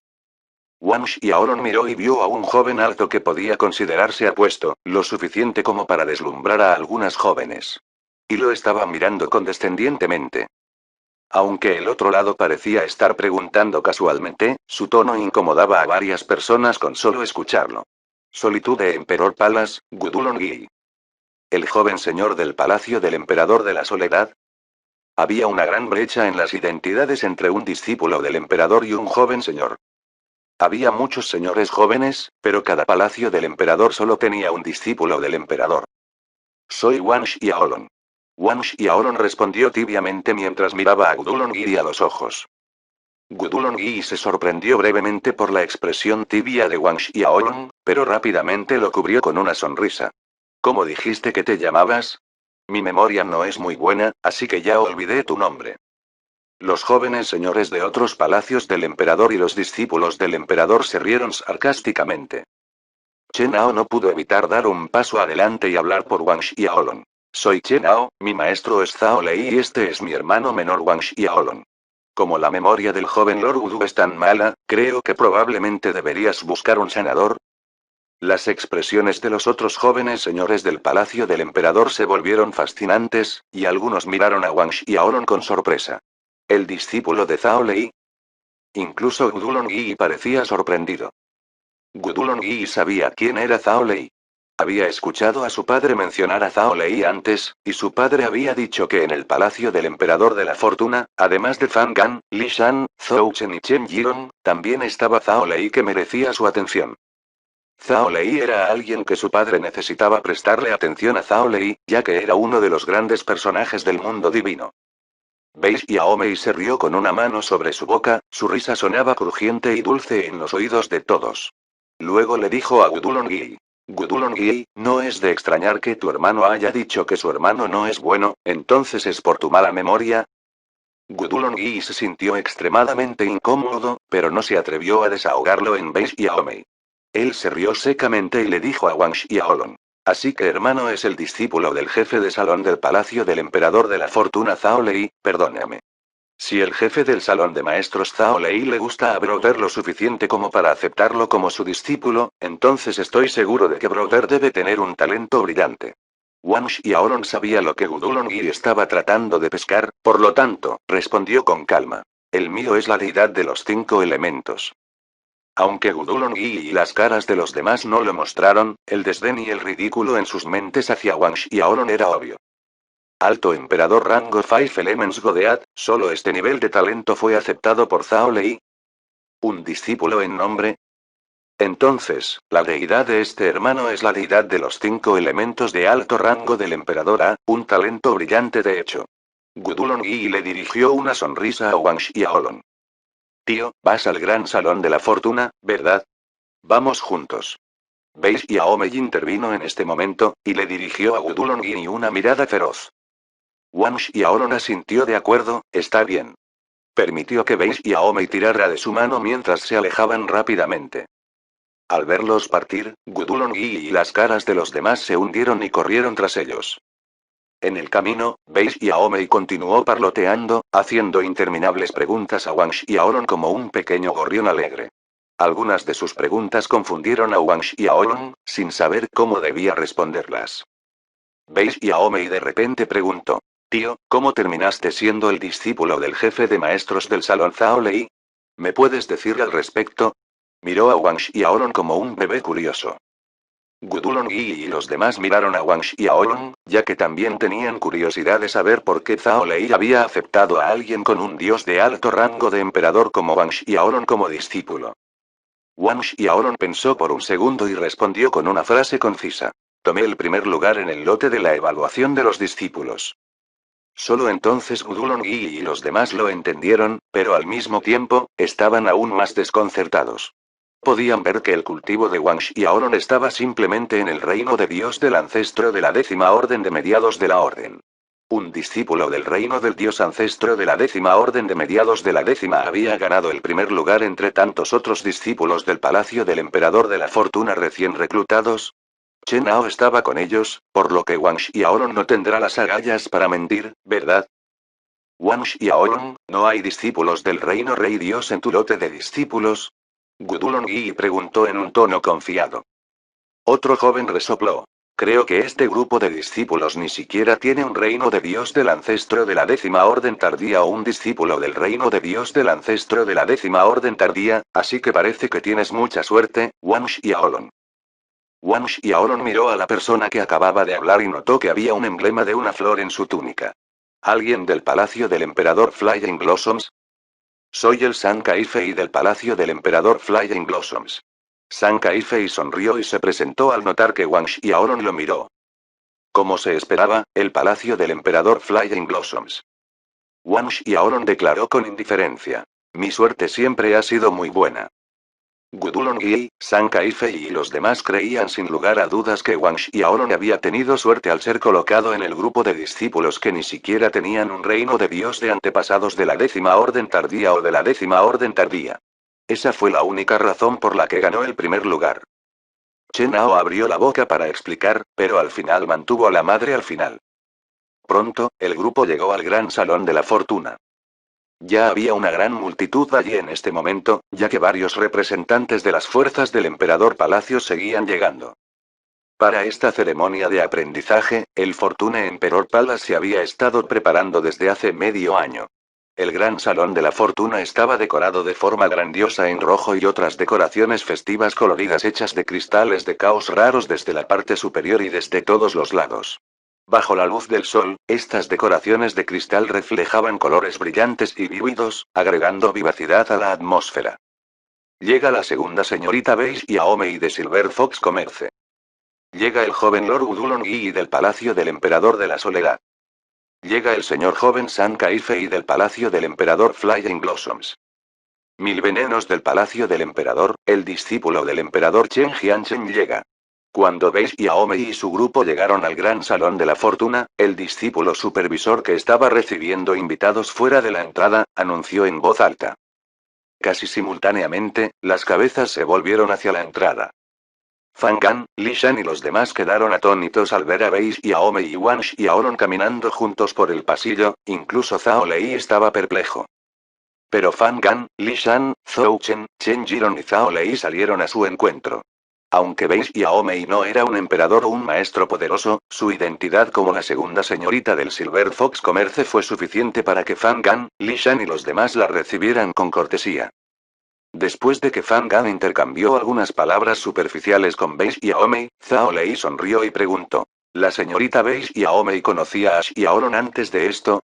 S1: Wang Xiaolong miró y vio a un joven alto que podía considerarse apuesto, lo suficiente como para deslumbrar a algunas jóvenes. Y lo estaba mirando condescendientemente. Aunque el otro lado parecía estar preguntando casualmente, su tono incomodaba a varias personas con solo escucharlo. Solitud de Emperor Palace, Gudulon Yi. ¿El joven señor del Palacio del Emperador de la Soledad? Había una gran brecha en las identidades entre un discípulo del emperador y un joven señor. Había muchos señores jóvenes, pero cada palacio del emperador solo tenía un discípulo del emperador. Soy Wang Xiaolong. Wang Xiaolong respondió tibiamente mientras miraba a Gudulon Yi a los ojos. Gudulon Yi se sorprendió brevemente por la expresión tibia de Wang Xiaolong, pero rápidamente lo cubrió con una sonrisa. ¿Cómo dijiste que te llamabas? Mi memoria no es muy buena, así que ya olvidé tu nombre. Los jóvenes señores de otros palacios del emperador y los discípulos del emperador se rieron sarcásticamente. Chen Hao no pudo evitar dar un paso adelante y hablar por Wang Xiaolong. Soy Chen Hao, mi maestro es Zhao Lei y este es mi hermano menor Wang Xiaolong. Como la memoria del joven Lord Wudu es tan mala, creo que probablemente deberías buscar un sanador. Las expresiones de los otros jóvenes señores del palacio del emperador se volvieron fascinantes, y algunos miraron a Wang Xiaolong con sorpresa. ¿El discípulo de Zhao Lei? Incluso Gudulon Yi parecía sorprendido. Gudulon Yi sabía quién era Zhao Lei. Había escuchado a su padre mencionar a Zhao Lei antes, y su padre había dicho que en el palacio del emperador de la fortuna, además de Fan Gan, Li Shan, Zhou Chen y Chen Yirong, también estaba Zhao Lei que merecía su atención. Zhao Lei era alguien que su padre necesitaba prestarle atención a Zhao Lei, ya que era uno de los grandes personajes del mundo divino. Bei Xiaomei se rió con una mano sobre su boca, su risa sonaba crujiente y dulce en los oídos de todos. Luego le dijo a Gudulon Yi. Gudulon Yi, no es de extrañar que tu hermano haya dicho que su hermano no es bueno, entonces es por tu mala memoria. Gudulon Yi se sintió extremadamente incómodo, pero no se atrevió a desahogarlo en Bei Xiaomei. Él se rió secamente y le dijo a Wang Xiaolong. Así que hermano es el discípulo del jefe de salón del palacio del emperador de la fortuna Zhao Lei, perdóname. Si el jefe del salón de maestros Zhao Lei le gusta a Brother lo suficiente como para aceptarlo como su discípulo, entonces estoy seguro de que Brother debe tener un talento brillante. Wang Xiaolong sabía lo que Gudulon Yi estaba tratando de pescar, por lo tanto, respondió con calma. El mío es la deidad de los 5 elementos. Aunque Gudulon Yi y las caras de los demás no lo mostraron, el desdén y el ridículo en sus mentes hacia Wang Xiaolong era obvio. Alto emperador rango 5 Elements Godead, solo este nivel de talento fue aceptado por Zhao Lei. ¿Un discípulo en nombre? Entonces, la deidad de este hermano es la deidad de los 5 elementos de alto rango del emperador A, un talento brillante de hecho. Gudulon Yi le dirigió una sonrisa a Wang Xiaolong. Tío, vas al gran salón de la fortuna, ¿verdad? Vamos juntos. Bei Xiaomei intervino en este momento, y le dirigió a Gudulon Yi una mirada feroz. Wang Xiaolong asintió de acuerdo, está bien. Permitió que Beis y Aomei tirara de su mano mientras se alejaban rápidamente. Al verlos partir, Gudulon-gi y las caras de los demás se hundieron y corrieron tras ellos. En el camino, Beis y Aomei continuó parloteando, haciendo interminables preguntas a Wang Xiaolong como un pequeño gorrión alegre. Algunas de sus preguntas confundieron a Wang Xiaolong, sin saber cómo debía responderlas. Beis y Aomei de repente preguntó: «Tío, ¿cómo terminaste siendo el discípulo del jefe de maestros del salón Zhao Lei? ¿Me puedes decir al respecto?». Miró a Wang Xiaolong como un bebé curioso. Gudulon-gi y los demás miraron a Wang Xiaolong, ya que también tenían curiosidad de saber por qué Zhao Lei había aceptado a alguien con un dios de alto rango de emperador como Wang Xiaolong como discípulo. Wang Xiaolong pensó por un segundo y respondió con una frase concisa: «Tomé el primer lugar en el lote de la evaluación de los discípulos». Solo entonces Gudulon-gi y los demás lo entendieron, pero al mismo tiempo, estaban aún más desconcertados. Podían ver que el cultivo de Wang Xiaolong estaba simplemente en el reino de Dios del ancestro de la 10ª orden de mediados de la orden. Un discípulo del reino del dios ancestro de la 10ª orden de mediados de la 10ª había ganado el primer lugar entre tantos otros discípulos del palacio del emperador de la fortuna recién reclutados. Chen Nao estaba con ellos, por lo que Wang Xiaolong no tendrá las agallas para mentir, ¿verdad? Wang Xiaolong, ¿no hay discípulos del reino rey dios en tu lote de discípulos? Gudulon-gi preguntó en un tono confiado. Otro joven resopló: «Creo que este grupo de discípulos ni siquiera tiene un reino de Dios del ancestro de la 10ª orden tardía o un discípulo del reino de Dios del ancestro de la 10ª orden tardía, así que parece que tienes mucha suerte, Wang Xiaolong». Wang Xiaolong miró a la persona que acababa de hablar y notó que había un emblema de una flor en su túnica. ¿Alguien del palacio del emperador Flying Blossoms? Soy el San Caifei del palacio del emperador Flying Blossoms. San Caifei sonrió y se presentó al notar que Wang Xiaolong lo miró. Como se esperaba, el palacio del emperador Flying Blossoms. Wang Xiaolong declaró con indiferencia: «Mi suerte siempre ha sido muy buena». Gudulon-gi, San Caifei y los demás creían sin lugar a dudas que Wang Xiaolong había tenido suerte al ser colocado en el grupo de discípulos que ni siquiera tenían un reino de Dios de antepasados de la 10ª orden tardía o de la 10ª orden tardía. Esa fue la única razón por la que ganó el primer lugar. Chen Nao abrió la boca para explicar, pero al final mantuvo a la madre al final. Pronto, el grupo llegó al gran salón de la fortuna. Ya había una gran multitud allí en este momento, ya que varios representantes de las fuerzas del emperador Palacio seguían llegando. Para esta ceremonia de aprendizaje, el Fortune Emperor Palace se había estado preparando desde hace medio año. El gran salón de la fortuna estaba decorado de forma grandiosa en rojo y otras decoraciones festivas coloridas hechas de cristales de caos raros desde la parte superior y desde todos los lados. Bajo la luz del sol, estas decoraciones de cristal reflejaban colores brillantes y vívidos, agregando vivacidad a la atmósfera. Llega la segunda señorita Beis y Aomei de Silver Fox Commerce. Llega el joven Lord Gudulon-gi del palacio del emperador de la soledad. Llega el señor joven San Caifei del palacio del emperador Flying Blossoms. Mil venenos del palacio del emperador, el discípulo del emperador Chen Jianchen llega. Cuando Beis y Aomei y su grupo llegaron al gran salón de la fortuna, el discípulo supervisor que estaba recibiendo invitados fuera de la entrada, anunció en voz alta. Casi simultáneamente, las cabezas se volvieron hacia la entrada. Fan Gan, Li Shan y los demás quedaron atónitos al ver a Beis y Aomei y Wang Xiaolong caminando juntos por el pasillo, incluso Zhao Lei estaba perplejo. Pero Fan Gan, Li Shan, Zhou Chen, Chen Jiron y Zhao Lei salieron a su encuentro. Aunque Beis y Aomei no era un emperador o un maestro poderoso, su identidad como la segunda señorita del Silver Fox Commerce fue suficiente para que Fan Gan, Li Shan y los demás la recibieran con cortesía. Después de que Fan Gan intercambió algunas palabras superficiales con Beis y Aomei, Zhao Lei sonrió y preguntó: ¿La señorita Beis y Aomei conocía a Xiaolong antes de esto?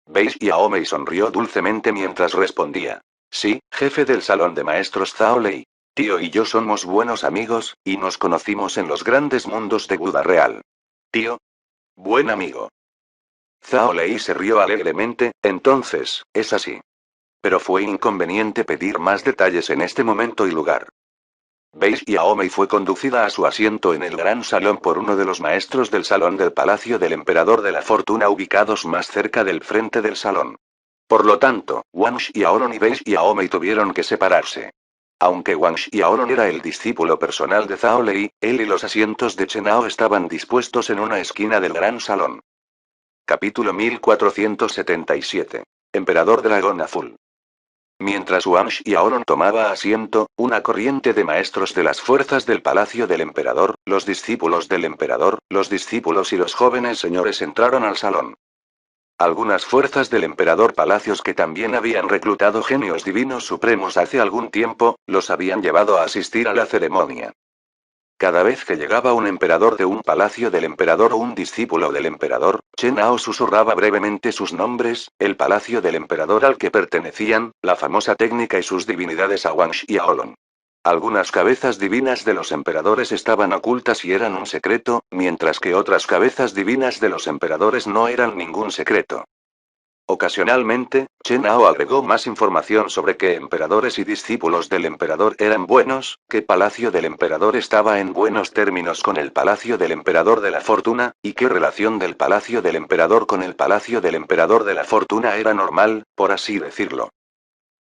S1: Beis y Aomei sonrió dulcemente mientras respondía: Sí, jefe del salón de maestros Zhao Lei. Tío y yo somos buenos amigos, y nos conocimos en los grandes mundos de Buda Real. Tío. Buen amigo. Zhao Lei se rió alegremente. Entonces, es así. Pero fue inconveniente pedir más detalles en este momento y lugar. Beis y Aomei fue conducida a su asiento en el gran salón por uno de los maestros del salón del palacio del emperador de la fortuna ubicados más cerca del frente del salón. Por lo tanto, Wang Xiaolong y Bei Xiaomei tuvieron que separarse. Aunque Wang Xiaolong era el discípulo personal de Zhao Lei, él y los asientos de Chen Hao estaban dispuestos en una esquina del gran salón. Capítulo 1477. Emperador Dragón Azul. Mientras Wang Xiaolong tomaba asiento, una corriente de maestros de las fuerzas del palacio del emperador, los discípulos del emperador, los discípulos y los jóvenes señores entraron al salón. Algunas fuerzas del emperador Palacios que también habían reclutado genios divinos supremos hace algún tiempo, los habían llevado a asistir a la ceremonia. Cada vez que llegaba un emperador de un palacio del emperador o un discípulo del emperador, Chen Hao susurraba brevemente sus nombres, el palacio del emperador al que pertenecían, la famosa técnica y sus divinidades a Wang Xiaolong. Algunas cabezas divinas de los emperadores estaban ocultas y eran un secreto, mientras que otras cabezas divinas de los emperadores no eran ningún secreto. Ocasionalmente, Chen Hao agregó más información sobre qué emperadores y discípulos del emperador eran buenos, qué palacio del emperador estaba en buenos términos con el palacio del emperador de la fortuna, y qué relación del palacio del emperador con el palacio del emperador de la fortuna era normal, por así decirlo.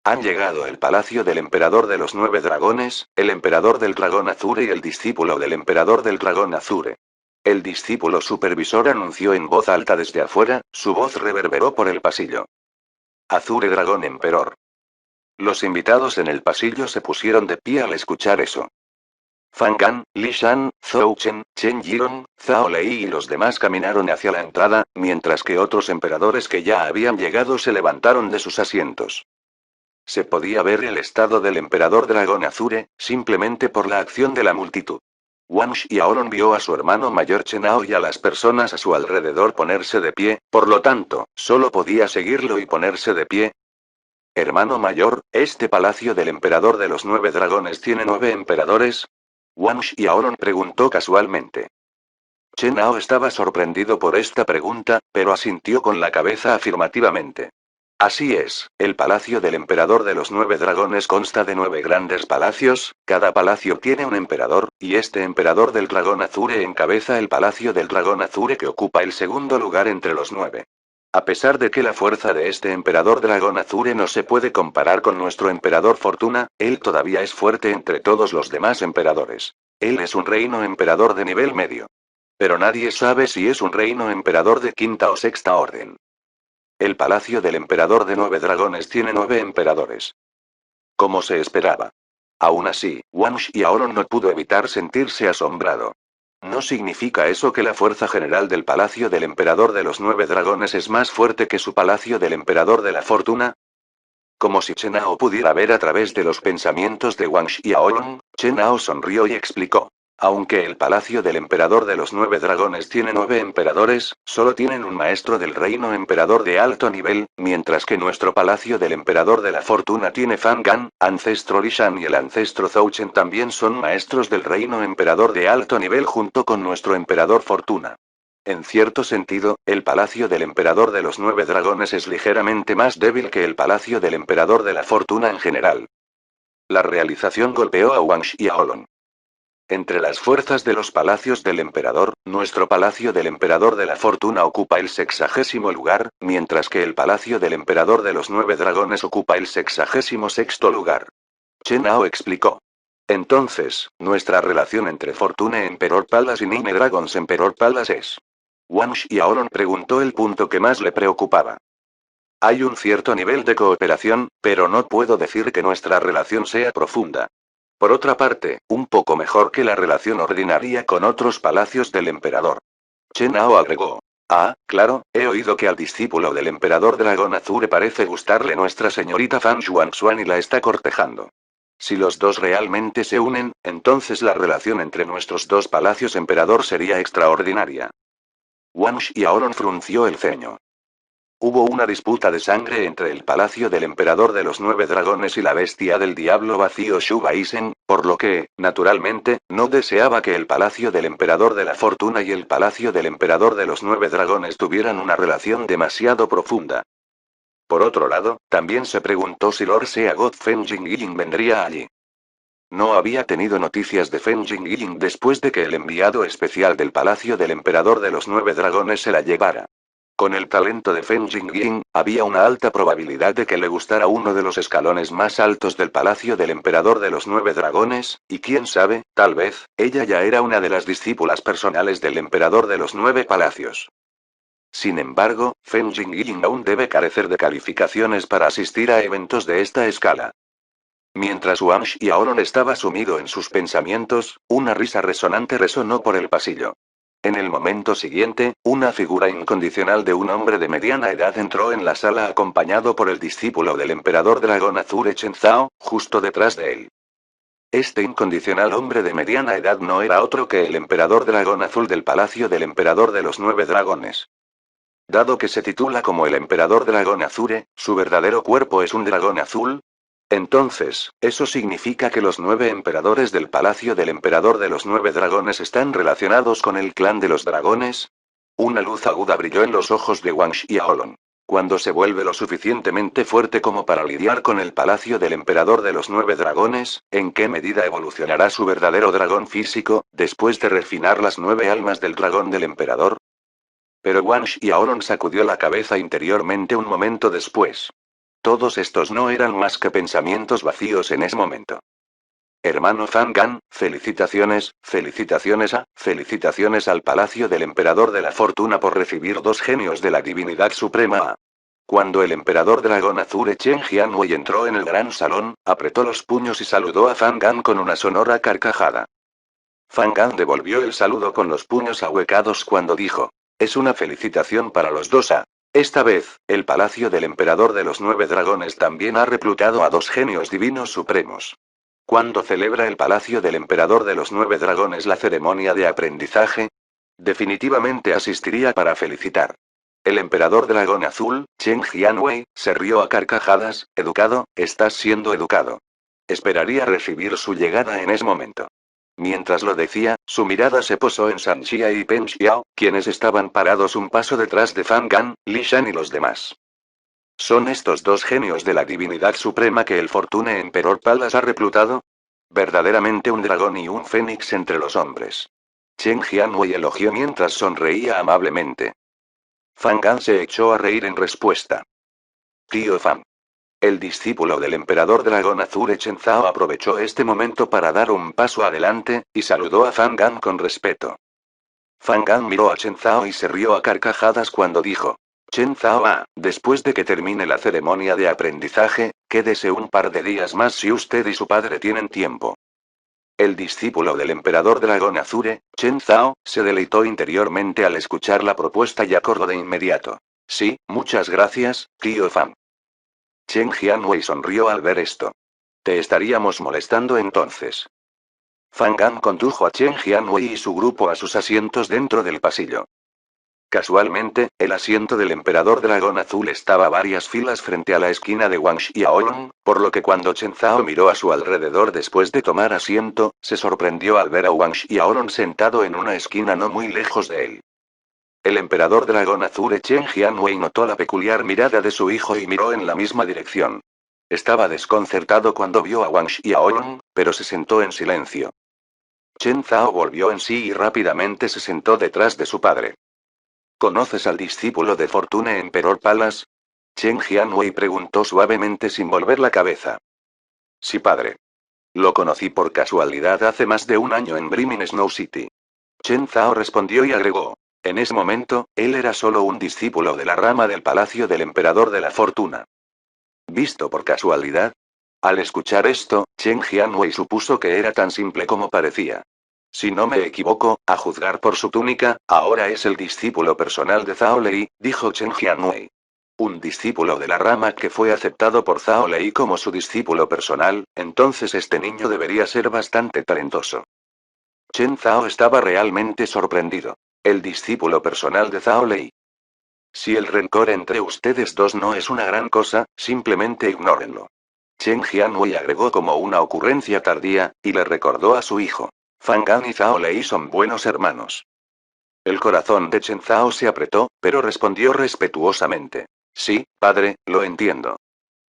S1: Han llegado el palacio del emperador de los 9 dragones, el emperador del dragón Azure y el discípulo del emperador del dragón Azure. El discípulo supervisor anunció en voz alta desde afuera, su voz reverberó por el pasillo. Azure Dragón Emperor. Los invitados en el pasillo se pusieron de pie al escuchar eso. Fan Gan, Li Shan, Zhou Chen, Chen Yiron, Zhao Lei y los demás caminaron hacia la entrada, mientras que otros emperadores que ya habían llegado se levantaron de sus asientos. Se podía ver el estado del emperador dragón Azure, simplemente por la acción de la multitud. Wang Xiaolong vio a su hermano mayor Chen Hao y a las personas a su alrededor ponerse de pie, por lo tanto, solo podía seguirlo y ponerse de pie. Hermano mayor, ¿este palacio del emperador de los 9 dragones tiene 9 emperadores? Wang Xiaolong preguntó casualmente. Chen Hao estaba sorprendido por esta pregunta, pero asintió con la cabeza afirmativamente. Así es, el palacio del emperador de los 9 dragones consta de 9 grandes palacios, cada palacio tiene un emperador, y este emperador del dragón Azure encabeza el palacio del dragón Azure que ocupa el segundo lugar entre los 9. A pesar de que la fuerza de este emperador dragón Azure no se puede comparar con nuestro emperador Fortuna, él todavía es fuerte entre todos los demás emperadores. Él es un reino emperador de nivel medio. Pero nadie sabe si es un reino emperador de quinta o sexta orden. El palacio del emperador de 9 dragones tiene 9 emperadores. Como se esperaba. Aún así, Wang Xiaolong no pudo evitar sentirse asombrado. ¿No significa eso que la fuerza general del palacio del emperador de los 9 dragones es más fuerte que su palacio del emperador de la fortuna? Como si Chen Hao pudiera ver a través de los pensamientos de Wang Xiaolong, Chen Hao sonrió y explicó. Aunque el palacio del emperador de los 9 dragones tiene 9 emperadores, solo tienen un maestro del reino emperador de alto nivel, mientras que nuestro palacio del emperador de la fortuna tiene Fan Gan, ancestro Li Shan y el ancestro Zhou Chen también son maestros del reino emperador de alto nivel junto con nuestro emperador Fortuna. En cierto sentido, el palacio del emperador de los 9 dragones es ligeramente más débil que el palacio del emperador de la fortuna en general. La realización golpeó a Wang Xiaolong. Entre las fuerzas de los palacios del emperador, nuestro palacio del emperador de la fortuna ocupa el 60º lugar, mientras que el palacio del emperador de los 9 dragones ocupa el 66º lugar. Chen Hao explicó. Entonces, nuestra relación entre Fortune Emperor Palace y Nine Dragons Emperor Palace es. Wang Xiaolong preguntó el punto que más le preocupaba. Hay un cierto nivel de cooperación, pero no puedo decir que nuestra relación sea profunda. Por otra parte, un poco mejor que la relación ordinaria con otros palacios del emperador. Chen Hao agregó. Ah, claro, he oído que al discípulo del emperador Dragón Azure parece gustarle nuestra señorita Fan Xuan y la está cortejando. Si los dos realmente se unen, entonces la relación entre nuestros dos palacios emperador sería extraordinaria. Wang Xiaolong frunció el ceño. Hubo una disputa de sangre entre el palacio del emperador de los 9 dragones y la bestia del diablo vacío Shu Baisen, por lo que, naturalmente, no deseaba que el palacio del emperador de la fortuna y el palacio del emperador de los 9 dragones tuvieran una relación demasiado profunda. Por otro lado, también se preguntó si Lord Seagot Fen Jingying vendría allí. No había tenido noticias de Fen Jingying después de que el enviado especial del palacio del emperador de los 9 dragones se la llevara. Con el talento de Feng Jingying, había una alta probabilidad de que le gustara uno de los escalones más altos del palacio del emperador de los 9 dragones, y quién sabe, tal vez, ella ya era una de las discípulas personales del emperador de los 9 palacios. Sin embargo, Feng Jingying aún debe carecer de calificaciones para asistir a eventos de esta escala. Mientras Wang Xiaolong estaba sumido en sus pensamientos, una risa resonante resonó por el pasillo. En el momento siguiente, una figura incondicional de un hombre de mediana edad entró en la sala acompañado por el discípulo del emperador dragón azul Chen Zhao, justo detrás de él. Este incondicional hombre de mediana edad no era otro que el emperador dragón azul del palacio del emperador de los 9 dragones. Dado que se titula como el emperador dragón azul, ¿su verdadero cuerpo es un dragón azul? Entonces, ¿eso significa que los 9 emperadores del palacio del emperador de los 9 dragones están relacionados con el clan de los dragones? Una luz aguda brilló en los ojos de Wang Xiaolong. Cuando se vuelve lo suficientemente fuerte como para lidiar con el palacio del emperador de los 9 dragones, ¿en qué medida evolucionará su verdadero dragón físico, después de refinar las 9 almas del dragón del emperador? Pero Wang Xiaolong sacudió la cabeza interiormente un momento después. Todos estos no eran más que pensamientos vacíos en ese momento. Hermano Fan, felicitaciones, felicitaciones al palacio del emperador de la fortuna por recibir 2 genios de la divinidad suprema. Cuando el emperador dragón azul Chen Jianwei entró en el gran salón, apretó los puños y saludó a Fan con una sonora carcajada. Fan devolvió el saludo con los puños ahuecados cuando dijo: es una felicitación para los dos. Esta vez, el palacio del emperador de los 9 dragones también ha reclutado a 2 genios divinos supremos. ¿Cuándo celebra el palacio del emperador de los 9 dragones la ceremonia de aprendizaje? Definitivamente asistiría para felicitar. El emperador dragón azul, Chen Jianwei, se rió a carcajadas. Educado, estás siendo educado. Esperaría recibir su llegada en ese momento. Mientras lo decía, su mirada se posó en San Xia y Peng Xiao, quienes estaban parados un paso detrás de Fan Li Shan y los demás. ¿Son estos 2 genios de la divinidad suprema que el Fortune Emperor Palace ha reclutado? Verdaderamente un dragón y un fénix entre los hombres. Chen Jianwei elogió mientras sonreía amablemente. Fan se echó a reír en respuesta. Tío Fan. El discípulo del emperador dragón azul Chen Zhao aprovechó este momento para dar un paso adelante, y saludó a Fan con respeto. Fan miró a Chen Zhao y se rió a carcajadas cuando dijo: Chen Zhao, después de que termine la ceremonia de aprendizaje, quédese un par de días más si usted y su padre tienen tiempo. El discípulo del emperador dragón azul, Chen Zhao, se deleitó interiormente al escuchar la propuesta y acordó de inmediato. Sí, muchas gracias, tío Fan. Chen Jianwei sonrió al ver esto. Te estaríamos molestando entonces. Fan condujo a Chen Jianwei y su grupo a sus asientos dentro del pasillo. Casualmente, el asiento del emperador dragón azul estaba a varias filas frente a la esquina de Wang Xiaolong, por lo que cuando Chen Zhao miró a su alrededor después de tomar asiento, se sorprendió al ver a Wang Xiaolong sentado en una esquina no muy lejos de él. El emperador dragón azul Chen Jianwei notó la peculiar mirada de su hijo y miró en la misma dirección. Estaba desconcertado cuando vio a Wang Xiaolong, pero se sentó en silencio. Chen Zhao volvió en sí y rápidamente se sentó detrás de su padre. ¿Conoces al discípulo de Fortune Emperor Palace? Chen Jianwei preguntó suavemente sin volver la cabeza. Sí, padre. Lo conocí por casualidad hace más de un año en Brimming Snow City. Chen Zhao respondió y agregó. En ese momento, él era solo un discípulo de la rama del palacio del emperador de la fortuna. ¿Visto por casualidad? Al escuchar esto, Chen Jianwei supuso que era tan simple como parecía. Si no me equivoco, a juzgar por su túnica, ahora es el discípulo personal de Zhao Lei, dijo Chen Jianwei. Un discípulo de la rama que fue aceptado por Zhao Lei como su discípulo personal, entonces este niño debería ser bastante talentoso. Chen Zhao estaba realmente sorprendido. El discípulo personal de Zhao Lei. Si el rencor entre ustedes dos no es una gran cosa, simplemente ignórenlo. Chen Jianwei agregó como una ocurrencia tardía, y le recordó a su hijo. Fan y Zhao Lei son buenos hermanos. El corazón de Chen Zhao se apretó, pero respondió respetuosamente. Sí, padre, lo entiendo.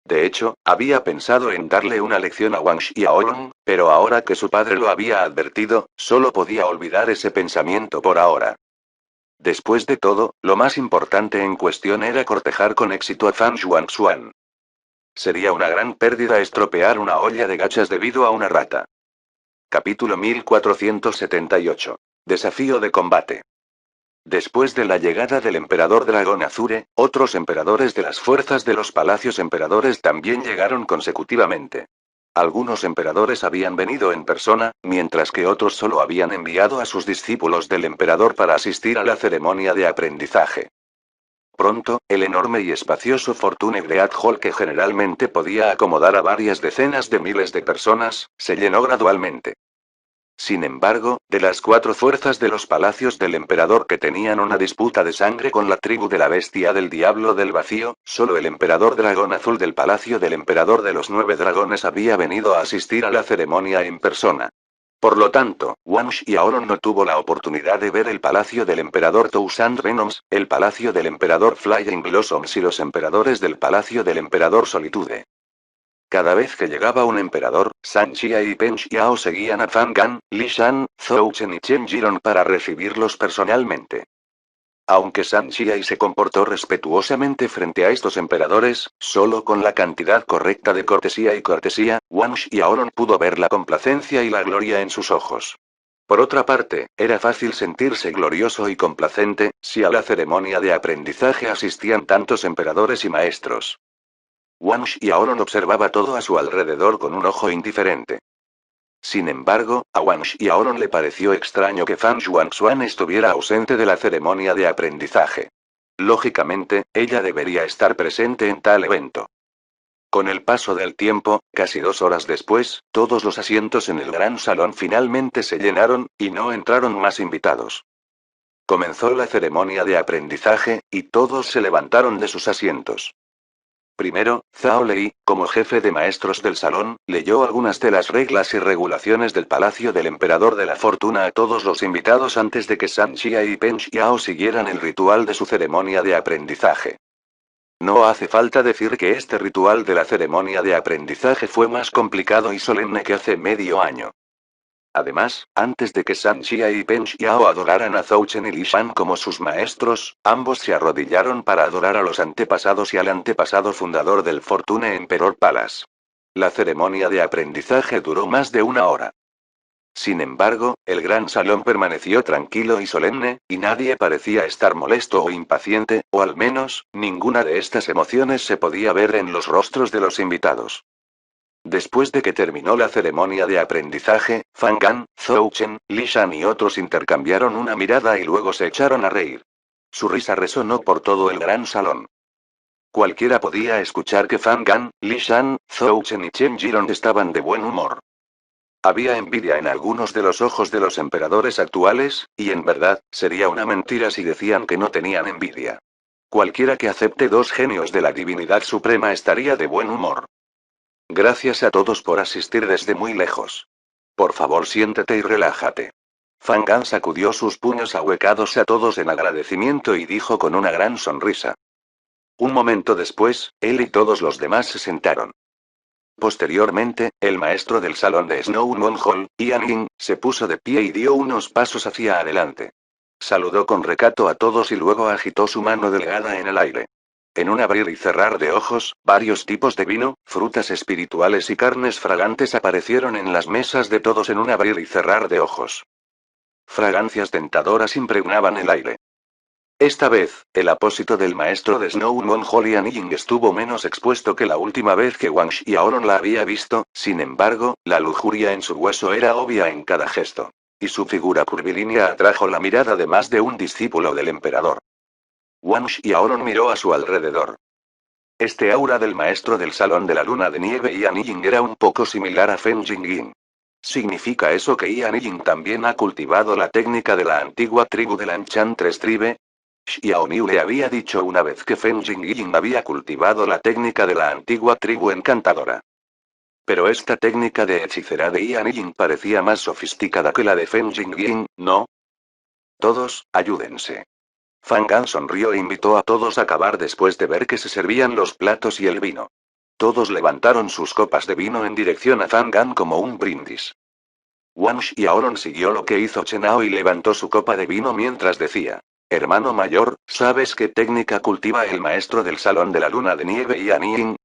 S1: De hecho, había pensado en darle una lección a Wang Xiaolong, pero ahora que su padre lo había advertido, solo podía olvidar ese pensamiento por ahora. Después de todo, lo más importante en cuestión era cortejar con éxito a Fan Xuan. Sería una gran pérdida estropear una olla de gachas debido a una rata. Capítulo 1478. Desafío de combate. Después de la llegada del emperador Dragón Azure, otros emperadores de las fuerzas de los palacios emperadores también llegaron consecutivamente. Algunos emperadores habían venido en persona, mientras que otros solo habían enviado a sus discípulos del emperador para asistir a la ceremonia de aprendizaje. Pronto, el enorme y espacioso Fortune Great Hall, que generalmente podía acomodar a varias decenas de miles de personas, se llenó gradualmente. Sin embargo, de las 4 fuerzas de los palacios del emperador que tenían una disputa de sangre con la tribu de la bestia del diablo del vacío, solo el emperador dragón azul del palacio del emperador de los 9 dragones había venido a asistir a la ceremonia en persona. Por lo tanto, Wang Xiaolong no tuvo la oportunidad de ver el palacio del emperador Toussaint Venoms, el palacio del emperador Flying Blossoms y los emperadores del palacio del emperador Solitude. Cada vez que llegaba un emperador, San Xia y Peng Xiao seguían a Fan Gan, Li Shan, Zhou Chen y Chen Jiron para recibirlos personalmente. Aunque San Xia se comportó respetuosamente frente a estos emperadores, solo con la cantidad correcta de cortesía, Wang Xiaolong pudo ver la complacencia y la gloria en sus ojos. Por otra parte, era fácil sentirse glorioso y complacente, si a la ceremonia de aprendizaje asistían tantos emperadores y maestros. Wang Xiaolong observaba todo a su alrededor con un ojo indiferente. Sin embargo, a Wang Xiaolong le pareció extraño que Fan Xuan estuviera ausente de la ceremonia de aprendizaje. Lógicamente, ella debería estar presente en tal evento. Con el paso del tiempo, casi 2 horas después, todos los asientos en el gran salón finalmente se llenaron, y no entraron más invitados. Comenzó la ceremonia de aprendizaje, y todos se levantaron de sus asientos. Primero, Zhao Lei, como jefe de maestros del salón, leyó algunas de las reglas y regulaciones del Palacio del Emperador de la Fortuna a todos los invitados antes de que San Xia y Peng Xiao siguieran el ritual de su ceremonia de aprendizaje. No hace falta decir que este ritual de la ceremonia de aprendizaje fue más complicado y solemne que hace medio año. Además, antes de que San Xia y Peng Xiao adoraran a Zhou Chen y Li Shan como sus maestros, ambos se arrodillaron para adorar a los antepasados y al antepasado fundador del Fortune Emperor Palace. La ceremonia de aprendizaje duró más de 1 hora. Sin embargo, el gran salón permaneció tranquilo y solemne, y nadie parecía estar molesto o impaciente, o al menos, ninguna de estas emociones se podía ver en los rostros de los invitados. Después de que terminó la ceremonia de aprendizaje, Fan Gan, Zhou Chen, Li Shan y otros intercambiaron una mirada y luego se echaron a reír. Su risa resonó por todo el gran salón. Cualquiera podía escuchar que Fan Gan, Li Shan, Zhou Chen y Chen Jiron estaban de buen humor. Había envidia en algunos de los ojos de los emperadores actuales, y en verdad, sería una mentira si decían que no tenían envidia. Cualquiera que acepte 2 genios de la divinidad suprema estaría de buen humor. Gracias a todos por asistir desde muy lejos. Por favor, siéntate y relájate. Fan Gan sacudió sus puños ahuecados a todos en agradecimiento y dijo con una gran sonrisa. Un momento después, él y todos los demás se sentaron. Posteriormente, el maestro del salón de Snowmon Hall, Ian Ying, se puso de pie y dio unos pasos hacia adelante. Saludó con recato a todos y luego agitó su mano delgada en el aire. En un abrir y cerrar de ojos, varios tipos de vino, frutas espirituales y carnes fragantes aparecieron en las mesas de todos en un abrir y cerrar de ojos. Fragancias tentadoras impregnaban el aire. Esta vez, el apósito del maestro de Snowmon Hall Ian Ying estuvo menos expuesto que la última vez que Wang Xiaolong la había visto, sin embargo, la lujuria en su hueso era obvia en cada gesto. Y su figura curvilínea atrajo la mirada de más de un discípulo del emperador. Wang Xiaolong miró a su alrededor. Este aura del maestro del salón de la luna de nieve Ian Ying era un poco similar a Fen Jingying. ¿Significa eso que Ian Ying también ha cultivado la técnica de la antigua tribu de la Enchantress Tribe? Xiao Niu le había dicho una vez que Fen Jingying había cultivado la técnica de la antigua tribu encantadora. Pero esta técnica de hechicera de Ian Ying parecía más sofisticada que la de Fen Jingying, ¿no? Todos, ayúdense. Fan Gan sonrió e invitó a todos a acabar después de ver que se servían los platos y el vino. Todos levantaron sus copas de vino en dirección a Fan Gan como un brindis. Wang Xiaolong siguió lo que hizo Chen Hao y levantó su copa de vino mientras decía. Hermano mayor, ¿sabes qué técnica cultiva el maestro del Salón de la Luna de Nieve Yan Ying?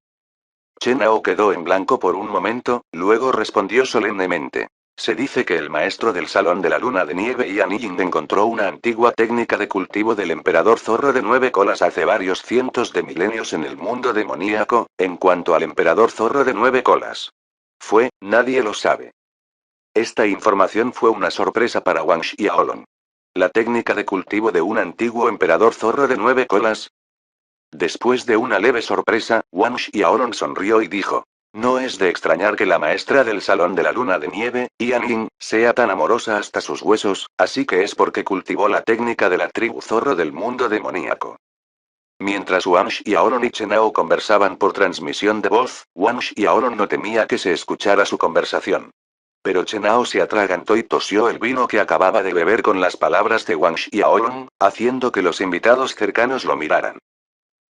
S1: Chen Hao quedó en blanco por un momento, luego respondió solemnemente. Se dice que el maestro del Salón de la Luna de Nieve Yan Ying encontró una antigua técnica de cultivo del emperador zorro de 9 colas hace varios cientos de milenios en el mundo demoníaco. En cuanto al emperador zorro de 9 colas, nadie lo sabe. Esta información fue una sorpresa para Wang Xiaolong. La técnica de cultivo de un antiguo emperador zorro de 9 colas. Después de una leve sorpresa, Wang Xiaolong sonrió y dijo: no es de extrañar que la maestra del Salón de la Luna de Nieve, Yan Ying, sea tan amorosa hasta sus huesos, así que es porque cultivó la técnica de la tribu zorro del mundo demoníaco. Mientras Wang Xiaolong y Chen Hao conversaban por transmisión de voz, Wang Xiaolong no temía que se escuchara su conversación. Pero Chen Hao se atragantó y tosió el vino que acababa de beber con las palabras de Wang Xiaolong, haciendo que los invitados cercanos lo miraran.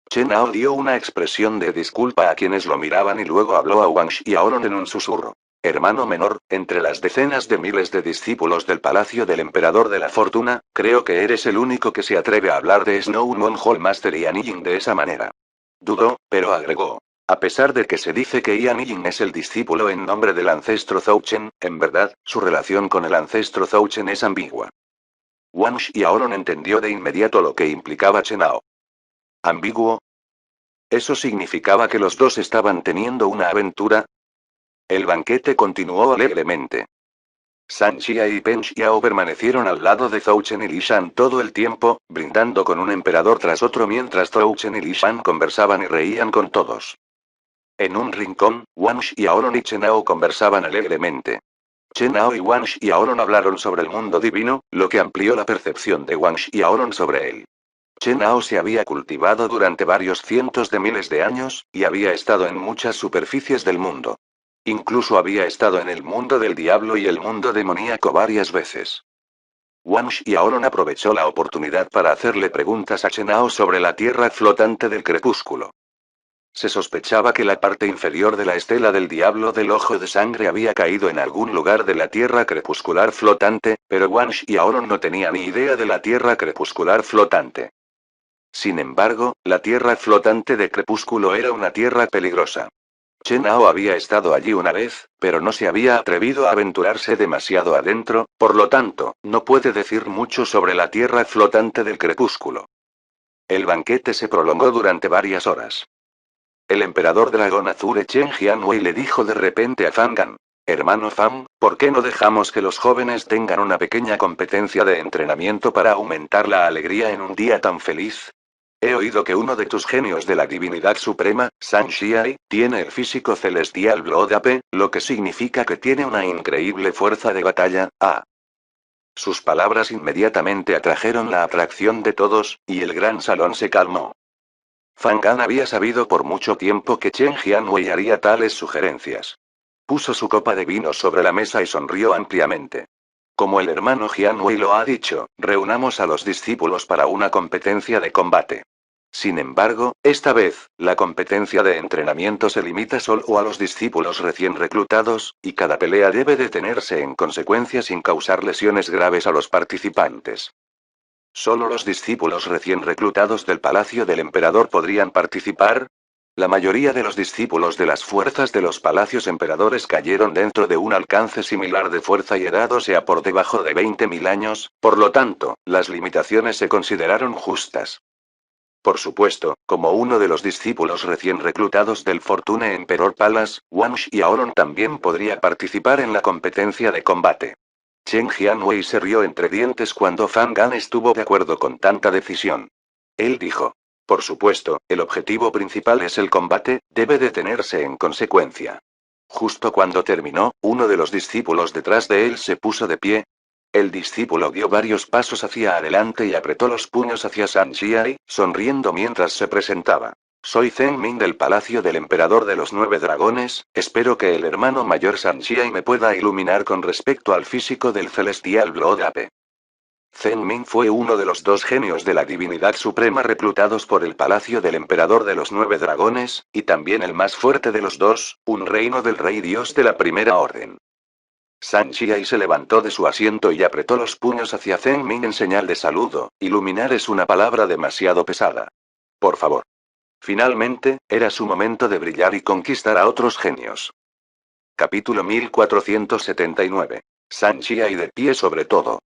S1: Chen Hao dio una expresión de disculpa a quienes lo miraban y luego habló a Wang Xiaolong en un susurro. Hermano menor, entre las decenas de miles de discípulos del Palacio del Emperador de la Fortuna, creo que eres el único que se atreve a hablar de Snowmoon Hall Master Yan Ying de esa manera. Dudó, pero agregó. A pesar de que se dice que Yan Ying es el discípulo en nombre del ancestro Zhou Chen, en verdad, su relación con el ancestro Zhou Chen es ambigua. Wang Xiaolong entendió de inmediato lo que implicaba Chen Hao. ¿Ambiguo? ¿Eso significaba que los dos estaban teniendo una aventura? El banquete continuó alegremente. San Xia y Peng Xiao permanecieron al lado de Zhou Chen y Li Shan todo el tiempo, brindando con un emperador tras otro mientras Zhou Chen y Li Shan conversaban y reían con todos. En un rincón, Wang Xiaolong y Chen Hao conversaban alegremente. Chen Hao y Wang Xiaolong hablaron sobre el mundo divino, lo que amplió la percepción de Wang Xiaolong sobre él. Chen Hao se había cultivado durante varios cientos de miles de años, y había estado en muchas superficies del mundo. Incluso había estado en el mundo del diablo y el mundo demoníaco varias veces. Wang Xiaolong aprovechó la oportunidad para hacerle preguntas a Chen Hao sobre la tierra flotante del crepúsculo. Se sospechaba que la parte inferior de la estela del diablo del ojo de sangre había caído en algún lugar de la tierra crepuscular flotante, pero Wang Xiaolong no tenía ni idea de la tierra crepuscular flotante. Sin embargo, la tierra flotante de crepúsculo era una tierra peligrosa. Chen Hao había estado allí una vez, pero no se había atrevido a aventurarse demasiado adentro, por lo tanto, no puede decir mucho sobre la tierra flotante del crepúsculo. El banquete se prolongó durante varias horas. El emperador dragón azul Chen Jianwei le dijo de repente a Fan Gan: hermano Fan, ¿por qué no dejamos que los jóvenes tengan una pequeña competencia de entrenamiento para aumentar la alegría en un día tan feliz? He oído que uno de tus genios de la divinidad suprema, San Xiai, tiene el físico celestial Blood Ape, lo que significa que tiene una increíble fuerza de batalla. Sus palabras inmediatamente atrajeron la atracción de todos, y el gran salón se calmó. Fan Gan había sabido por mucho tiempo que Chen Jianwei haría tales sugerencias. Puso su copa de vino sobre la mesa y sonrió ampliamente. Como el hermano Jianwei lo ha dicho, reunamos a los discípulos para una competencia de combate. Sin embargo, esta vez, la competencia de entrenamiento se limita solo a los discípulos recién reclutados, y cada pelea debe detenerse en consecuencia sin causar lesiones graves a los participantes. ¿Solo los discípulos recién reclutados del Palacio del Emperador podrían participar? La mayoría de los discípulos de las fuerzas de los palacios emperadores cayeron dentro de un alcance similar de fuerza y edad, o sea por debajo de 20.000 años, por lo tanto, las limitaciones se consideraron justas. Por supuesto, como uno de los discípulos recién reclutados del Fortune Emperor Palace, Wang Xiaolong también podría participar en la competencia de combate. Chen Jianwei se rió entre dientes cuando Fan Gan estuvo de acuerdo con tanta decisión. Él dijo: por supuesto, el objetivo principal es el combate, debe detenerse en consecuencia. Justo cuando terminó, uno de los discípulos detrás de él se puso de pie. El discípulo dio varios pasos hacia adelante y apretó los puños hacia San Xiai, sonriendo mientras se presentaba. Soy Zheng Min del Palacio del Emperador de los 9 Dragones, espero que el hermano mayor San Xiai me pueda iluminar con respecto al físico del celestial Blood Ape. Zheng Min fue uno de los 2 genios de la divinidad suprema reclutados por el Palacio del Emperador de los 9 Dragones, y también el más fuerte de los 2, un reino del Rey Dios de la Primera Orden. San Chiai se levantó de su asiento y apretó los puños hacia Zheng Ming en señal de saludo. Iluminar es una palabra demasiado pesada. Por favor. Finalmente, era su momento de brillar y conquistar a otros genios. Capítulo 1479. San Chiai de pie sobre todo.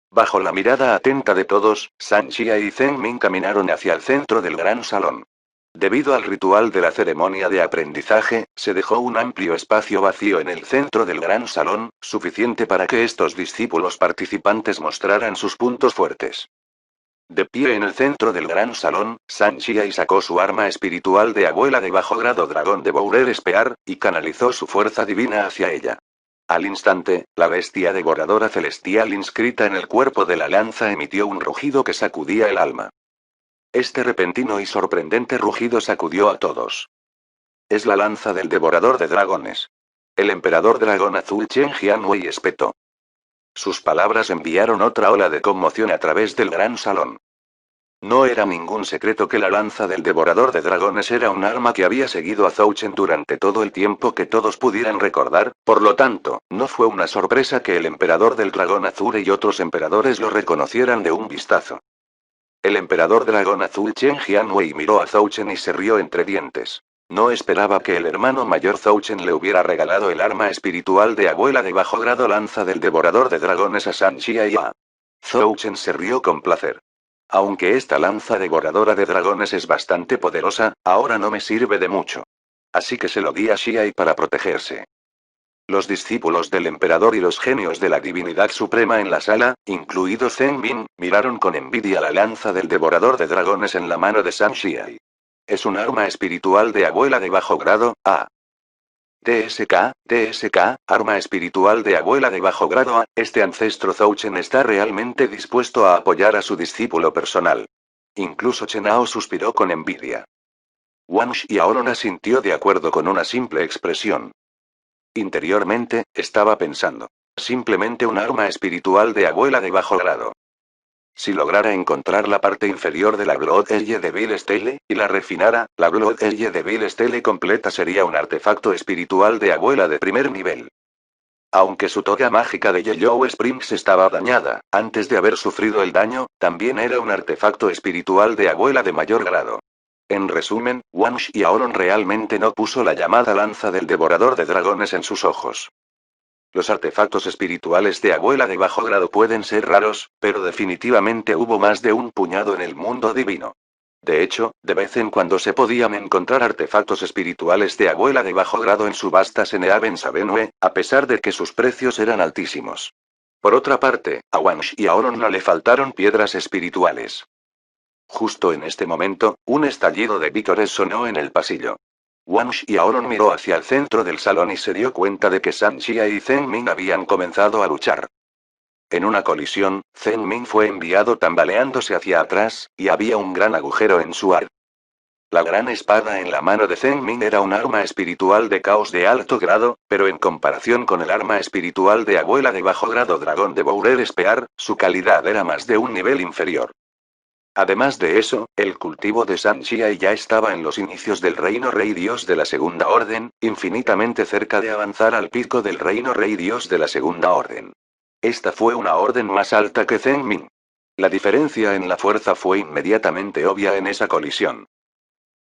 S1: Bajo la mirada atenta de todos, San Chiai y Zheng Ming caminaron hacia el centro del gran salón. Debido al ritual de la ceremonia de aprendizaje, se dejó un amplio espacio vacío en el centro del gran salón, suficiente para que estos discípulos participantes mostraran sus puntos fuertes. De pie en el centro del gran salón, San Chiai sacó su arma espiritual de abuela de bajo grado dragón de Bourer Spear, y canalizó su fuerza divina hacia ella. Al instante, la bestia devoradora celestial inscrita en el cuerpo de la lanza emitió un rugido que sacudía el alma. Este repentino y sorprendente rugido sacudió a todos. Es la lanza del devorador de dragones. El emperador dragón azul Chen Jianwei espetó. Sus palabras enviaron otra ola de conmoción a través del gran salón. No era ningún secreto que la lanza del devorador de dragones era un arma que había seguido a Zhou Chen durante todo el tiempo que todos pudieran recordar, por lo tanto, no fue una sorpresa que el emperador del dragón azul y otros emperadores lo reconocieran de un vistazo. El emperador dragón azul Chen Jianwei miró a Zhou Chen y se rió entre dientes. No esperaba que el hermano mayor Zhou Chen le hubiera regalado el arma espiritual de abuela de bajo grado lanza del devorador de dragones a San Chiai. Zhou Chen se rió con placer. Aunque esta lanza devoradora de dragones es bastante poderosa, ahora no me sirve de mucho. Así que se lo di a Xiai para protegerse. Los discípulos del emperador y los genios de la divinidad suprema en la sala, incluido Zheng Min, miraron con envidia la lanza del devorador de dragones en la mano de San Xiai. Es un arma espiritual de abuela de bajo grado, A. TSK, arma espiritual de abuela de bajo grado A. Este ancestro Zhou Chen está realmente dispuesto a apoyar a su discípulo personal. Incluso Chenao suspiró con envidia. Wang Xiaolong asintió de acuerdo con una simple expresión. Interiormente, estaba pensando. Simplemente un arma espiritual de abuela de bajo grado. Si lograra encontrar la parte inferior de la Blood Edge de Bill Stele, y la refinara, la Blood Edge de Bill Stele completa sería un artefacto espiritual de abuela de primer nivel. Aunque su toga mágica de Yellow Springs estaba dañada, antes de haber sufrido el daño, también era un artefacto espiritual de abuela de mayor grado. En resumen, Wang Xiaolong realmente no puso la llamada lanza del devorador de dragones en sus ojos. Los artefactos espirituales de abuela de bajo grado pueden ser raros, pero definitivamente hubo más de un puñado en el mundo divino. De hecho, de vez en cuando se podían encontrar artefactos espirituales de abuela de bajo grado en subastas en Eaven Sabenue, a pesar de que sus precios eran altísimos. Por otra parte, a Wang Xiaolong no le faltaron piedras espirituales. Justo en este momento, un estallido de vítores sonó en el pasillo. Wang Xiaolong miró hacia el centro del salón y se dio cuenta de que San Xia y Zheng Min habían comenzado a luchar. En una colisión, Zheng Min fue enviado tambaleándose hacia atrás, y había un gran agujero en su ar. La gran espada en la mano de Zheng Min era un arma espiritual de caos de alto grado, pero en comparación con el arma espiritual de abuela de bajo grado dragón de Bourer Spear, su calidad era más de un nivel inferior. Además de eso, el cultivo de San Chiai ya estaba en los inicios del reino rey dios de la segunda orden, infinitamente cerca de avanzar al pico del reino rey dios de la segunda orden. Esta fue una orden más alta que Zheng Min. La diferencia en la fuerza fue inmediatamente obvia en esa colisión.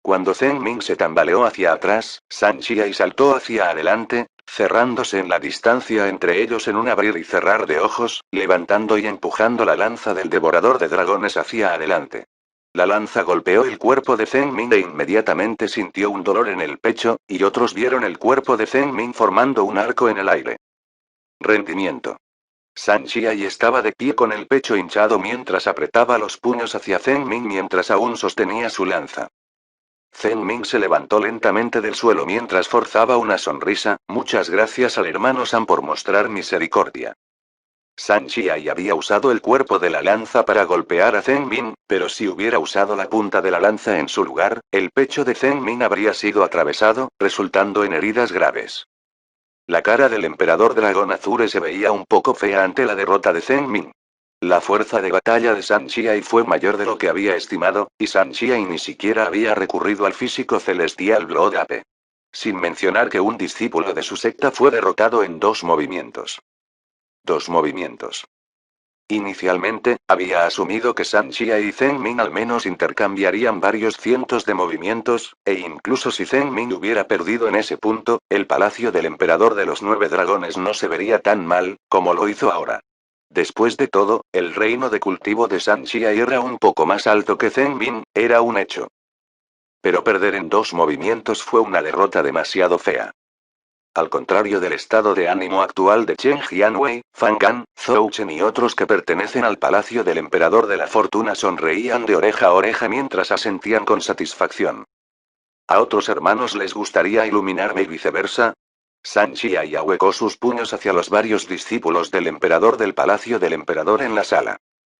S1: Cuando Zheng Min se tambaleó hacia atrás, San Chiai saltó hacia adelante, cerrándose en la distancia entre ellos en un abrir y cerrar de ojos, levantando y empujando la lanza del devorador de dragones hacia adelante. La lanza golpeó el cuerpo de Zheng Min e inmediatamente sintió un dolor en el pecho, y otros vieron el cuerpo de Zheng Min formando un arco en el aire. Rendimiento. San Chiai estaba de pie con el pecho hinchado mientras apretaba los puños hacia Zheng Min mientras aún sostenía su lanza. Zheng Min se levantó lentamente del suelo mientras forzaba una sonrisa. Muchas gracias al hermano San por mostrar misericordia. San Chiai había usado el cuerpo de la lanza para golpear a Zheng Min, pero si hubiera usado la punta de la lanza en su lugar, el pecho de Zheng Min habría sido atravesado, resultando en heridas graves. La cara del emperador dragón azul se veía un poco fea ante la derrota de Zheng Min. La fuerza de batalla de San Chiai fue mayor de lo que había estimado, y San Chiai ni siquiera había recurrido al físico celestial Blood Ape. Sin mencionar que un discípulo de su secta fue derrotado en 2 movimientos. 2 movimientos. Inicialmente, había asumido que San Xia y Zheng Ming al menos intercambiarían varios cientos de movimientos, e incluso si Zheng Ming hubiera perdido en ese punto, el palacio del emperador de los 9 dragones no se vería tan mal, como lo hizo ahora. Después de todo, el reino de cultivo de San Xia era un poco más alto que Zheng Ming, era un hecho. Pero perder en 2 movimientos fue una derrota demasiado fea. Al contrario del estado de ánimo actual de Chen Jianwei, Fan Gan, Zhou Chen y otros que pertenecen al palacio del emperador de la fortuna sonreían de oreja a oreja mientras asentían con satisfacción. ¿A otros hermanos les gustaría iluminarme y viceversa? San Xia y ahuecó sus puños hacia los varios discípulos del emperador del palacio del emperador en la sala.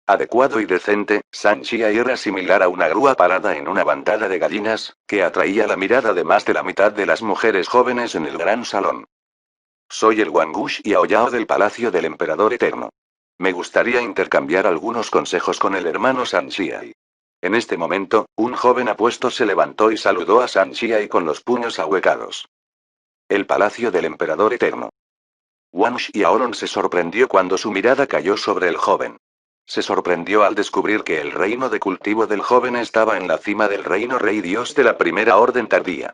S1: Adecuado y decente, San Xia era similar a una grúa parada en una bandada de gallinas, que atraía la mirada de más de la mitad de las mujeres jóvenes en el gran salón. Soy el Wangush y Aoyao del palacio del emperador eterno. Me gustaría intercambiar algunos consejos con el hermano San Xia. En este momento, un joven apuesto se levantó y saludó a San Xia con los puños ahuecados. El palacio del emperador eterno. Wang Xiaolong se sorprendió cuando su mirada cayó sobre el joven. Se sorprendió al descubrir que el reino de cultivo del joven estaba en la cima del reino rey dios de la primera orden tardía.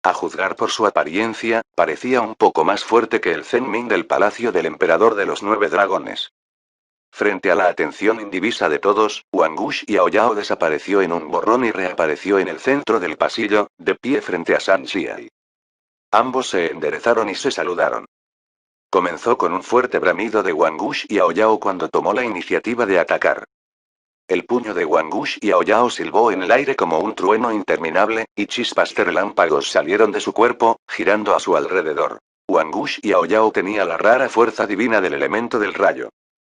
S1: A juzgar por su apariencia, parecía un poco más fuerte que el Zheng Ming del palacio del emperador de los 9 dragones. Frente a la atención indivisa de todos, Wangush y Aoyao desapareció en un borrón y reapareció en el centro del pasillo, de pie frente a San Xia. Ambos se enderezaron y se saludaron. Comenzó con un fuerte bramido de Wangush y Aoyao cuando tomó la iniciativa de atacar. El puño de Wangush y Aoyao silbó en el aire como un trueno interminable, y chispas de relámpagos salieron de su cuerpo, girando a su alrededor. Wangush y Aoyao tenía la rara fuerza divina del elemento del rayo.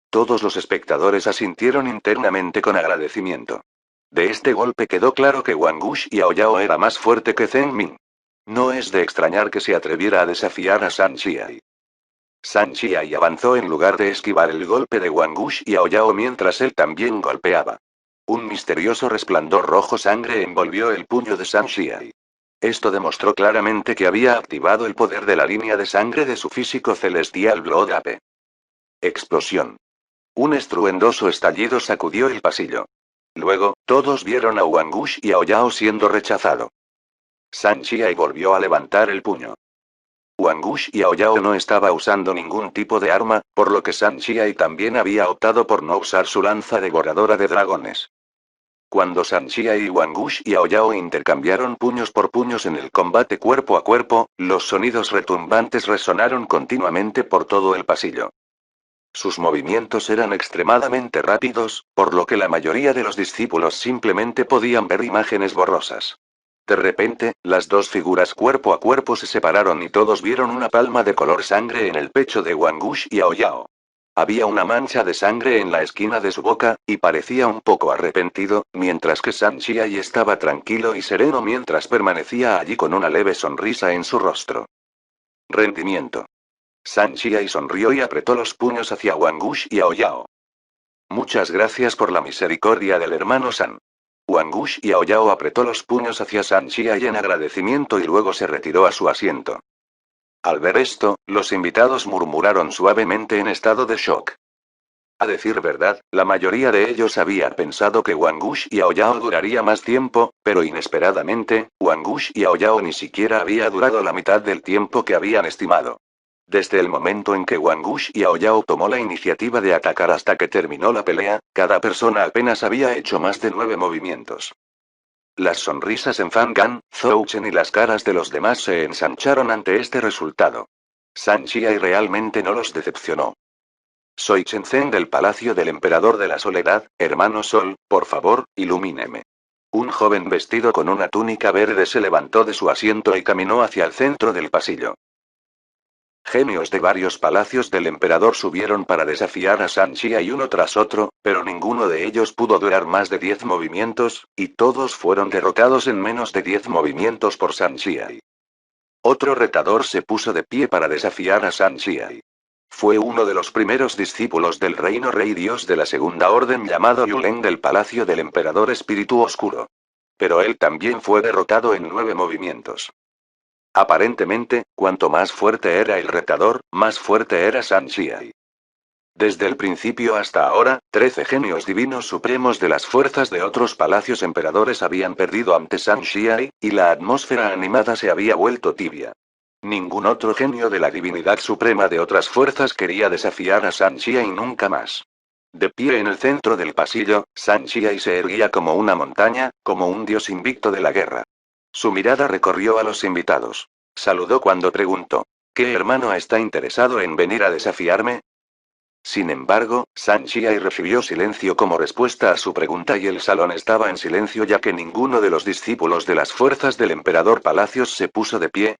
S1: Todos los espectadores asintieron internamente con agradecimiento. De este golpe quedó claro que Wangush y Aoyao era más fuerte que Zheng Ming. No es de extrañar que se atreviera a desafiar a San Xia. San Xia avanzó en lugar de esquivar el golpe de Wangush y Aoyao mientras él también golpeaba. Un misterioso resplandor rojo sangre envolvió el puño de San Xia. Esto demostró claramente que había activado el poder de la línea de sangre de su físico celestial Blood Ape. Explosión. Un estruendoso estallido sacudió el pasillo. Luego, todos vieron a Wangush y Aoyao siendo rechazado. San Xia volvió a levantar el puño. Wangush y Aoyao no estaba usando ningún tipo de arma, por lo que San Xia también había optado por no usar su lanza devoradora de dragones. Cuando San Xia y Wangush y Aoyao intercambiaron puños por puños en el combate cuerpo a cuerpo, los sonidos retumbantes resonaron continuamente por todo el pasillo. Sus movimientos eran extremadamente rápidos, por lo que la mayoría de los discípulos simplemente podían ver imágenes borrosas. De repente, las dos figuras cuerpo a cuerpo se separaron y todos vieron una palma de color sangre en el pecho de Wangush y Aoyao. Había una mancha de sangre en la esquina de su boca, y parecía un poco arrepentido, mientras que San Xia estaba tranquilo y sereno mientras permanecía allí con una leve sonrisa en su rostro. Rendimiento. San Xia sonrió y apretó los puños hacia Wangush y Aoyao. Muchas gracias por la misericordia del hermano San. Wangush y Aoyao apretó los puños hacia San Xia en agradecimiento y luego se retiró a su asiento. Al ver esto, los invitados murmuraron suavemente en estado de shock. A decir verdad, la mayoría de ellos había pensado que Wangush y Aoyao duraría más tiempo, pero inesperadamente, Wangush y Aoyao ni siquiera había durado la mitad del tiempo que habían estimado. Desde el momento en que Wangush y Aoyao tomó la iniciativa de atacar hasta que terminó la pelea, cada persona apenas había hecho más de 9 movimientos. Las sonrisas en Fan Gan, Zhou Chen y las caras de los demás se ensancharon ante este resultado. San Xia realmente no los decepcionó. Soy Chen Zhen del palacio del emperador de la soledad, hermano Sol, por favor, ilumíneme. Un joven vestido con una túnica verde se levantó de su asiento y caminó hacia el centro del pasillo. Genios de varios palacios del emperador subieron para desafiar a San Xia uno tras otro, pero ninguno de ellos pudo durar más de 10 movimientos, y todos fueron derrotados en menos de 10 movimientos por San Xia. Otro retador se puso de pie para desafiar a San Xia. Fue uno de los primeros discípulos del reino rey dios de la segunda orden llamado Yulen del palacio del emperador espíritu oscuro. Pero él también fue derrotado en 9 movimientos. Aparentemente, cuanto más fuerte era el retador, más fuerte era San Xiai. Desde el principio hasta ahora, 13 genios divinos supremos de las fuerzas de otros palacios emperadores habían perdido ante San Xiai, y la atmósfera animada se había vuelto tibia. Ningún otro genio de la divinidad suprema de otras fuerzas quería desafiar a San Xiai nunca más. De pie en el centro del pasillo, San Xiai se erguía como una montaña, como un dios invicto de la guerra. Su mirada recorrió a los invitados. Saludó cuando preguntó: ¿Qué hermano está interesado en venir a desafiarme? Sin embargo, San Xiai recibió silencio como respuesta a su pregunta y el salón estaba en silencio ya que ninguno de los discípulos de las fuerzas del emperador Palacios se puso de pie.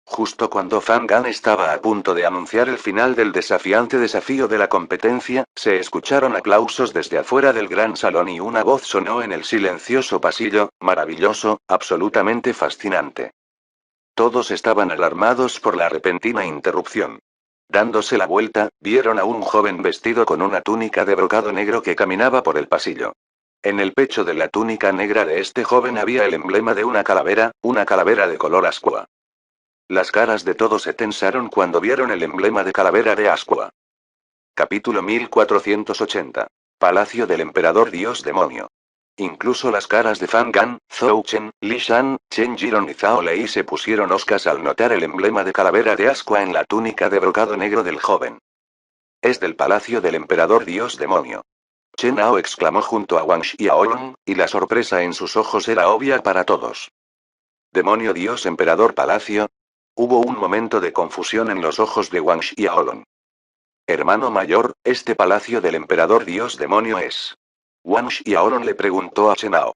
S1: Justo cuando Fan Gan estaba a punto de anunciar el final del desafiante desafío de la competencia, se escucharon aplausos desde afuera del gran salón y una voz sonó en el silencioso pasillo: maravilloso, absolutamente fascinante. Todos estaban alarmados por la repentina interrupción. Dándose la vuelta, vieron a un joven vestido con una túnica de brocado negro que caminaba por el pasillo. En el pecho de la túnica negra de este joven había el emblema de una calavera de color ascua. Las caras de todos se tensaron cuando vieron el emblema de calavera de ascua. Capítulo 1480. Palacio del Emperador Dios Demonio. Incluso las caras de Fan Gan, Zhou Chen, Li Shan, Chen Jiron y Zhao Lei se pusieron hoscas al notar el emblema de calavera de ascua en la túnica de brocado negro del joven. Es del Palacio del Emperador Dios Demonio. Chen Hao exclamó junto a Wang Xiaolong, y la sorpresa en sus ojos era obvia para todos. ¿Demonio Dios Emperador Palacio? Hubo un momento de confusión en los ojos de Wang Xiaolong. Hermano mayor, este palacio del emperador Dios Demonio es. Wang Xiaolong le preguntó a Chen Hao.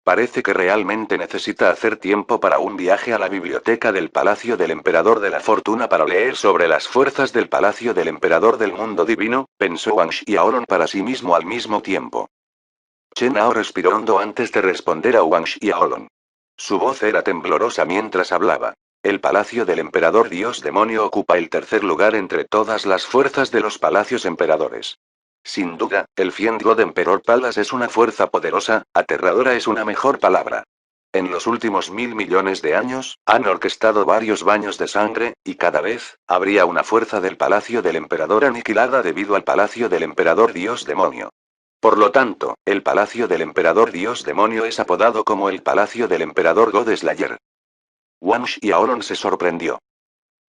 S1: Parece que realmente necesita hacer tiempo para un viaje a la biblioteca del Palacio del Emperador de la Fortuna para leer sobre las fuerzas del Palacio del Emperador del Mundo Divino, pensó Wang Xiaolong para sí mismo al mismo tiempo. Chen Hao respiró hondo antes de responder a Wang Xiaolong. Su voz era temblorosa mientras hablaba. El Palacio del Emperador Dios Demonio ocupa el tercer lugar entre todas las fuerzas de los palacios emperadores. Sin duda, el Fiend God Emperor Palace es una fuerza poderosa, aterradora es una mejor palabra. En los últimos 1000 millones de años, han orquestado varios baños de sangre, y cada vez, habría una fuerza del Palacio del Emperador aniquilada debido al Palacio del Emperador Dios Demonio. Por lo tanto, el Palacio del Emperador Dios Demonio es apodado como el Palacio del Emperador God Slayer. Wang Xiaolong se sorprendió.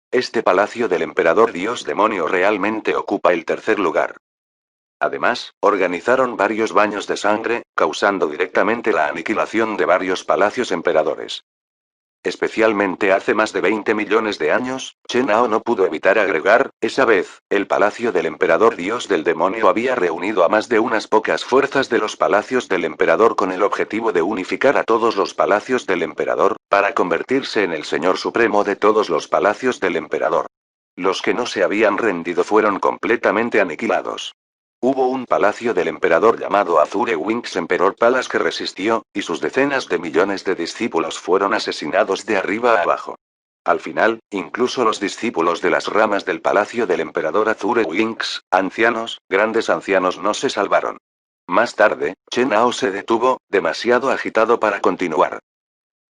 S1: Este Palacio del Emperador Dios Demonio realmente ocupa el tercer lugar. Además, organizaron varios baños de sangre, causando directamente la aniquilación de varios palacios emperadores. Especialmente hace más de 20 millones de años, Chen Hao no pudo evitar agregar: esa vez, el palacio del emperador Dios del Demonio había reunido a más de unas pocas fuerzas de los palacios del emperador con el objetivo de unificar a todos los palacios del emperador, para convertirse en el señor supremo de todos los palacios del emperador. Los que no se habían rendido fueron completamente aniquilados. Hubo un palacio del emperador llamado Azure Wings Emperor Palace que resistió, y sus decenas de millones de discípulos fueron asesinados de arriba a abajo. Al final, incluso los discípulos de las ramas del palacio del emperador Azure Wings, grandes ancianos no se salvaron. Más tarde, Chen Hao se detuvo, demasiado agitado para continuar.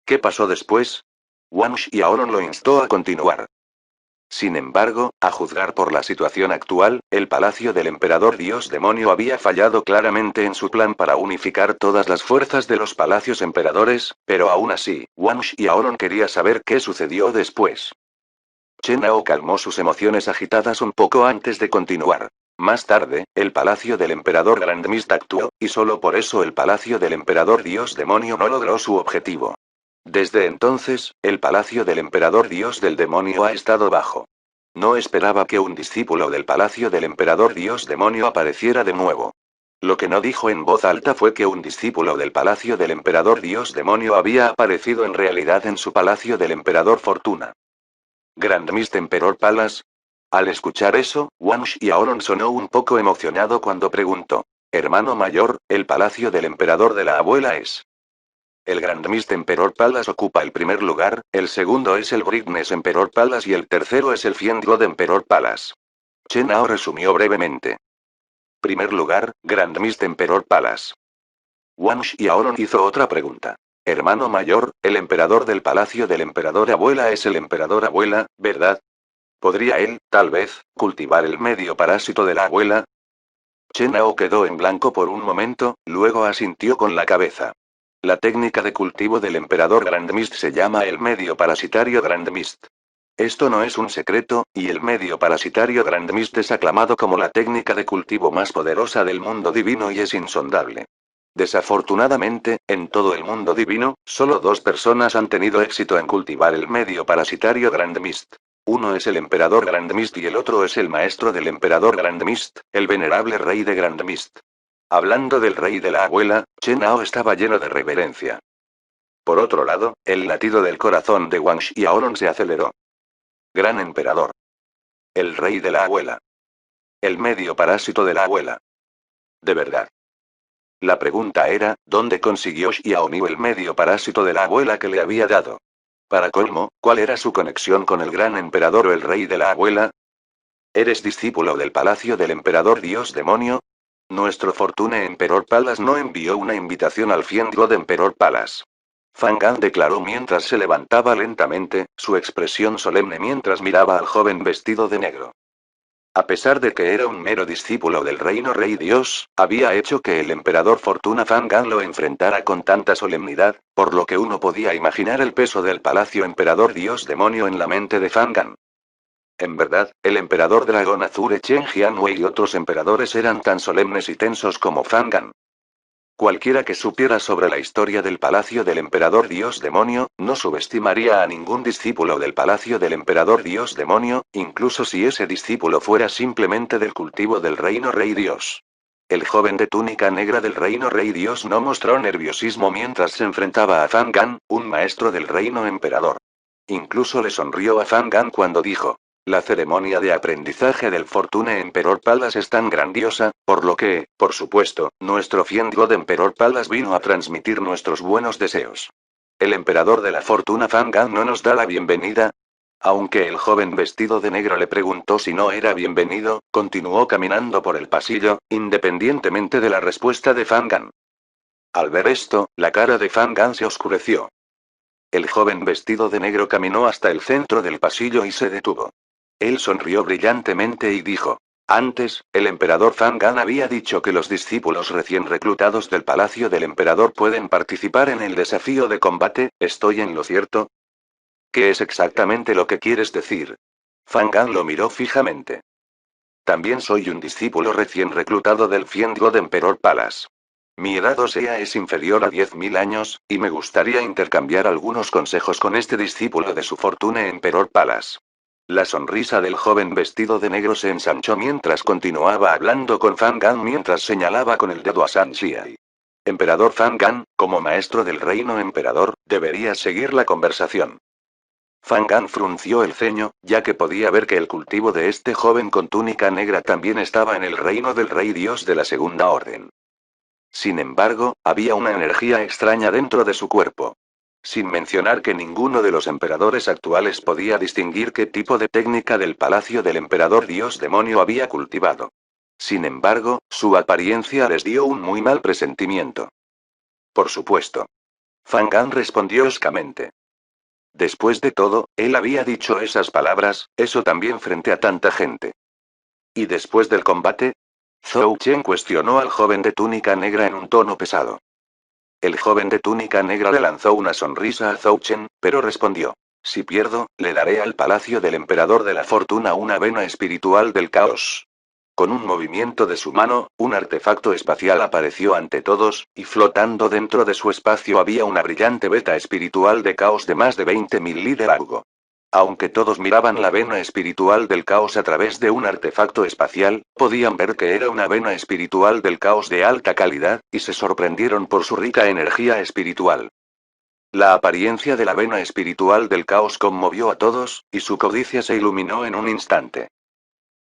S1: ¿Qué pasó después? Wang Xiaolong lo instó a continuar. Sin embargo, a juzgar por la situación actual, el Palacio del Emperador Dios Demonio había fallado claramente en su plan para unificar todas las fuerzas de los palacios emperadores, pero aún así, Wang Xiaolong quería saber qué sucedió después. Chen Hao calmó sus emociones agitadas un poco antes de continuar. Más tarde, el Palacio del Emperador Grand Mist actuó, y solo por eso el Palacio del Emperador Dios Demonio no logró su objetivo. Desde entonces, el Palacio del Emperador Dios del Demonio ha estado bajo. No esperaba que un discípulo del Palacio del Emperador Dios Demonio apareciera de nuevo. Lo que no dijo en voz alta fue que un discípulo del Palacio del Emperador Dios Demonio había aparecido en realidad en su Palacio del Emperador Fortuna. Grand Mist Emperor Palace. Al escuchar eso, Wang Xiaolong sonó un poco emocionado cuando preguntó: hermano mayor, el Palacio del Emperador de la abuela es. El Grand Mist Emperor Palace ocupa el primer lugar, el segundo es el Brightness Emperor Palace y el tercero es el Fiend God Emperor Palace. Chen Hao resumió brevemente. Primer lugar, Grand Mist Emperor Palace. Wang Xiaolong hizo otra pregunta. Hermano mayor, el emperador del palacio del emperador abuela es el emperador abuela, ¿verdad? ¿Podría él, tal vez, cultivar el medio parásito de la abuela? Chen Hao quedó en blanco por un momento, luego asintió con la cabeza. La técnica de cultivo del emperador Grandmist se llama el medio parasitario Grandmist. Esto no es un secreto, y el medio parasitario Grandmist es aclamado como la técnica de cultivo más poderosa del mundo divino y es insondable. Desafortunadamente, en todo el mundo divino, solo 2 personas han tenido éxito en cultivar el medio parasitario Grandmist. Uno es el emperador Grandmist y el otro es el maestro del emperador Grandmist, el venerable rey de Grandmist. Hablando del rey de la abuela, Chen Hao estaba lleno de reverencia. Por otro lado, el latido del corazón de Wang Xiaolong se aceleró. Gran emperador. El rey de la abuela. El medio parásito de la abuela. De verdad. La pregunta era, ¿dónde consiguió Xiaomi el medio parásito de la abuela que le había dado? Para colmo, ¿cuál era su conexión con el gran emperador o el rey de la abuela? ¿Eres discípulo del palacio del emperador Dios demonio? Nuestro Fortune Emperor Palace no envió una invitación al Fiend God Emperor Palace. Fang Gan declaró mientras se levantaba lentamente, su expresión solemne mientras miraba al joven vestido de negro. A pesar de que era un mero discípulo del reino Rey Dios, había hecho que el emperador Fortuna Fang Gan lo enfrentara con tanta solemnidad, por lo que uno podía imaginar el peso del palacio emperador Dios demonio en la mente de Fang Gan. En verdad, el emperador dragón Azure Chen Jianwei y otros emperadores eran tan solemnes y tensos como Fang Gan. Cualquiera que supiera sobre la historia del palacio del emperador Dios demonio, no subestimaría a ningún discípulo del palacio del emperador Dios demonio, incluso si ese discípulo fuera simplemente del cultivo del reino Rey Dios. El joven de túnica negra del reino Rey Dios no mostró nerviosismo mientras se enfrentaba a Fang Gan, un maestro del reino emperador. Incluso le sonrió a Fang Gan cuando dijo: la ceremonia de aprendizaje del Fortune Emperor Palace es tan grandiosa, por lo que, por supuesto, nuestro Fiend God Emperor Palace vino a transmitir nuestros buenos deseos. ¿El emperador de la fortuna Fang Gan no nos da la bienvenida? Aunque el joven vestido de negro le preguntó si no era bienvenido, continuó caminando por el pasillo, independientemente de la respuesta de Fang Gan. Al ver esto, la cara de Fang Gan se oscureció. El joven vestido de negro caminó hasta el centro del pasillo y se detuvo. Él sonrió brillantemente y dijo: antes, el emperador Fang Gan había dicho que los discípulos recién reclutados del palacio del emperador pueden participar en el desafío de combate, ¿estoy en lo cierto? ¿Qué es exactamente lo que quieres decir? Fang Gan lo miró fijamente. También soy un discípulo recién reclutado del Fiend God Emperor Palace. Mi edad ósea es inferior a 10.000 años, y me gustaría intercambiar algunos consejos con este discípulo de su Fortune Emperor Palace. La sonrisa del joven vestido de negro se ensanchó mientras continuaba hablando con Fang Gan mientras señalaba con el dedo a San Xiai. Emperador Fang Gan, como maestro del reino emperador, debería seguir la conversación. Fang Gan frunció el ceño, ya que podía ver que el cultivo de este joven con túnica negra también estaba en el reino del rey dios de la segunda orden. Sin embargo, había una energía extraña dentro de su cuerpo. Sin mencionar que ninguno de los emperadores actuales podía distinguir qué tipo de técnica del palacio del emperador Dios demonio había cultivado. Sin embargo, su apariencia les dio un muy mal presentimiento. Por supuesto. Fang Gan respondió hoscamente. Después de todo, él había dicho esas palabras, eso también frente a tanta gente. ¿Y después del combate? Zhou Chen cuestionó al joven de túnica negra en un tono pesado. El joven de túnica negra le lanzó una sonrisa a Zhou Chen, pero respondió: si pierdo, le daré al palacio del emperador de la fortuna una vena espiritual del caos. Con un movimiento de su mano, un artefacto espacial apareció ante todos, y flotando dentro de su espacio había una brillante veta espiritual de caos de más de 20.000 li de largo. Aunque todos miraban la vena espiritual del caos a través de un artefacto espacial, podían ver que era una vena espiritual del caos de alta calidad, y se sorprendieron por su rica energía espiritual. La apariencia de la vena espiritual del caos conmovió a todos, y su codicia se iluminó en un instante.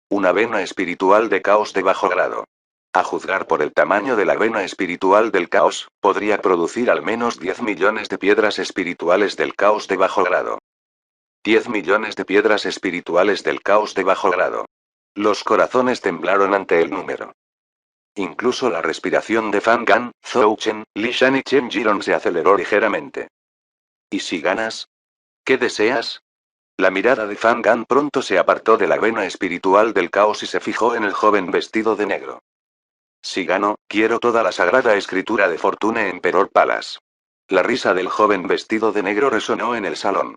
S1: Una vena espiritual de caos de bajo grado. A juzgar por el tamaño de la vena espiritual del caos, podría producir al menos 10 millones de piedras espirituales del caos de bajo grado. 10 millones de piedras espirituales del caos de bajo grado. Los corazones temblaron ante el número. Incluso la respiración de Fan Gan, Zhou Chen, Li Shan y Chen Jiron se aceleró ligeramente. ¿Y si ganas? ¿Qué deseas? La mirada de Fan Gan pronto se apartó de la vena espiritual del caos y se fijó en el joven vestido de negro. Si gano, quiero toda la sagrada escritura de Fortune Emperor Palace. La risa del joven vestido de negro resonó en el salón.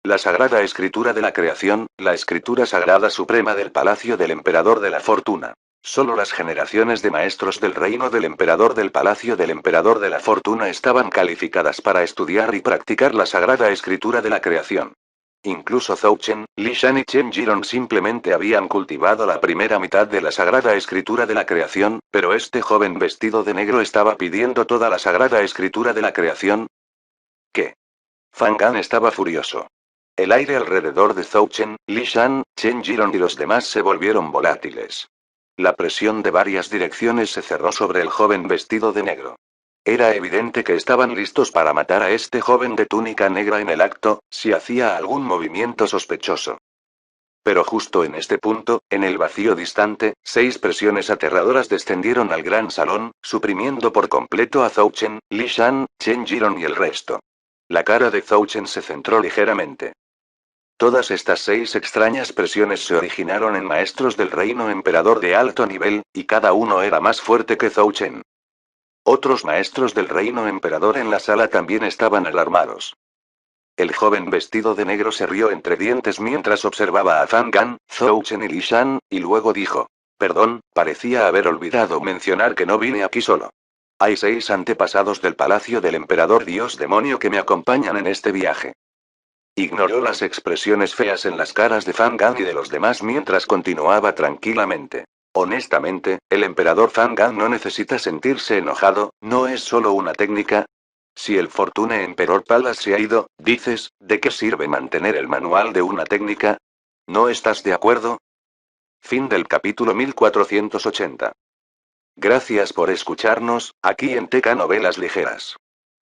S1: La sagrada escritura de la creación, la escritura sagrada suprema del palacio del emperador de la fortuna. Solo las generaciones de maestros del reino del emperador del palacio del emperador de la fortuna estaban calificadas para estudiar y practicar la sagrada escritura de la creación. Incluso Zhou Chen, Li Shan y Chen Jiron simplemente habían cultivado la primera mitad de la sagrada escritura de la creación, pero este joven vestido de negro estaba pidiendo toda la sagrada escritura de la creación. ¿Qué? Fan Gan estaba furioso. El aire alrededor de Zhou Chen, Li Shan, Chen Jiron y los demás se volvieron volátiles. La presión de varias direcciones se cerró sobre el joven vestido de negro. Era evidente que estaban listos para matar a este joven de túnica negra en el acto, si hacía algún movimiento sospechoso. Pero justo en este punto, en el vacío distante, 6 presiones aterradoras descendieron al gran salón, suprimiendo por completo a Zhou Chen, Li Shan, Chen Jiron y el resto. La cara de Zhou Chen se centró ligeramente. Todas estas 6 extrañas presiones se originaron en maestros del reino emperador de alto nivel, y cada uno era más fuerte que Zhou Chen. Otros maestros del reino emperador en la sala también estaban alarmados. El joven vestido de negro se rió entre dientes mientras observaba a Fan Gan, Zhou Chen y Li Shan, y luego dijo: Perdón, parecía haber olvidado mencionar que no vine aquí solo. Hay 6 antepasados del palacio del emperador dios demonio que me acompañan en este viaje. Ignoró las expresiones feas en las caras de Fan Gan y de los demás mientras continuaba tranquilamente. Honestamente, el emperador Fan Gan no necesita sentirse enojado, no es solo una técnica. Si el Fortune Emperor Palace se ha ido, dices, ¿de qué sirve mantener el manual de una técnica? ¿No estás de acuerdo? Fin del capítulo 1480. Gracias por escucharnos, aquí en TK Novelas Ligeras.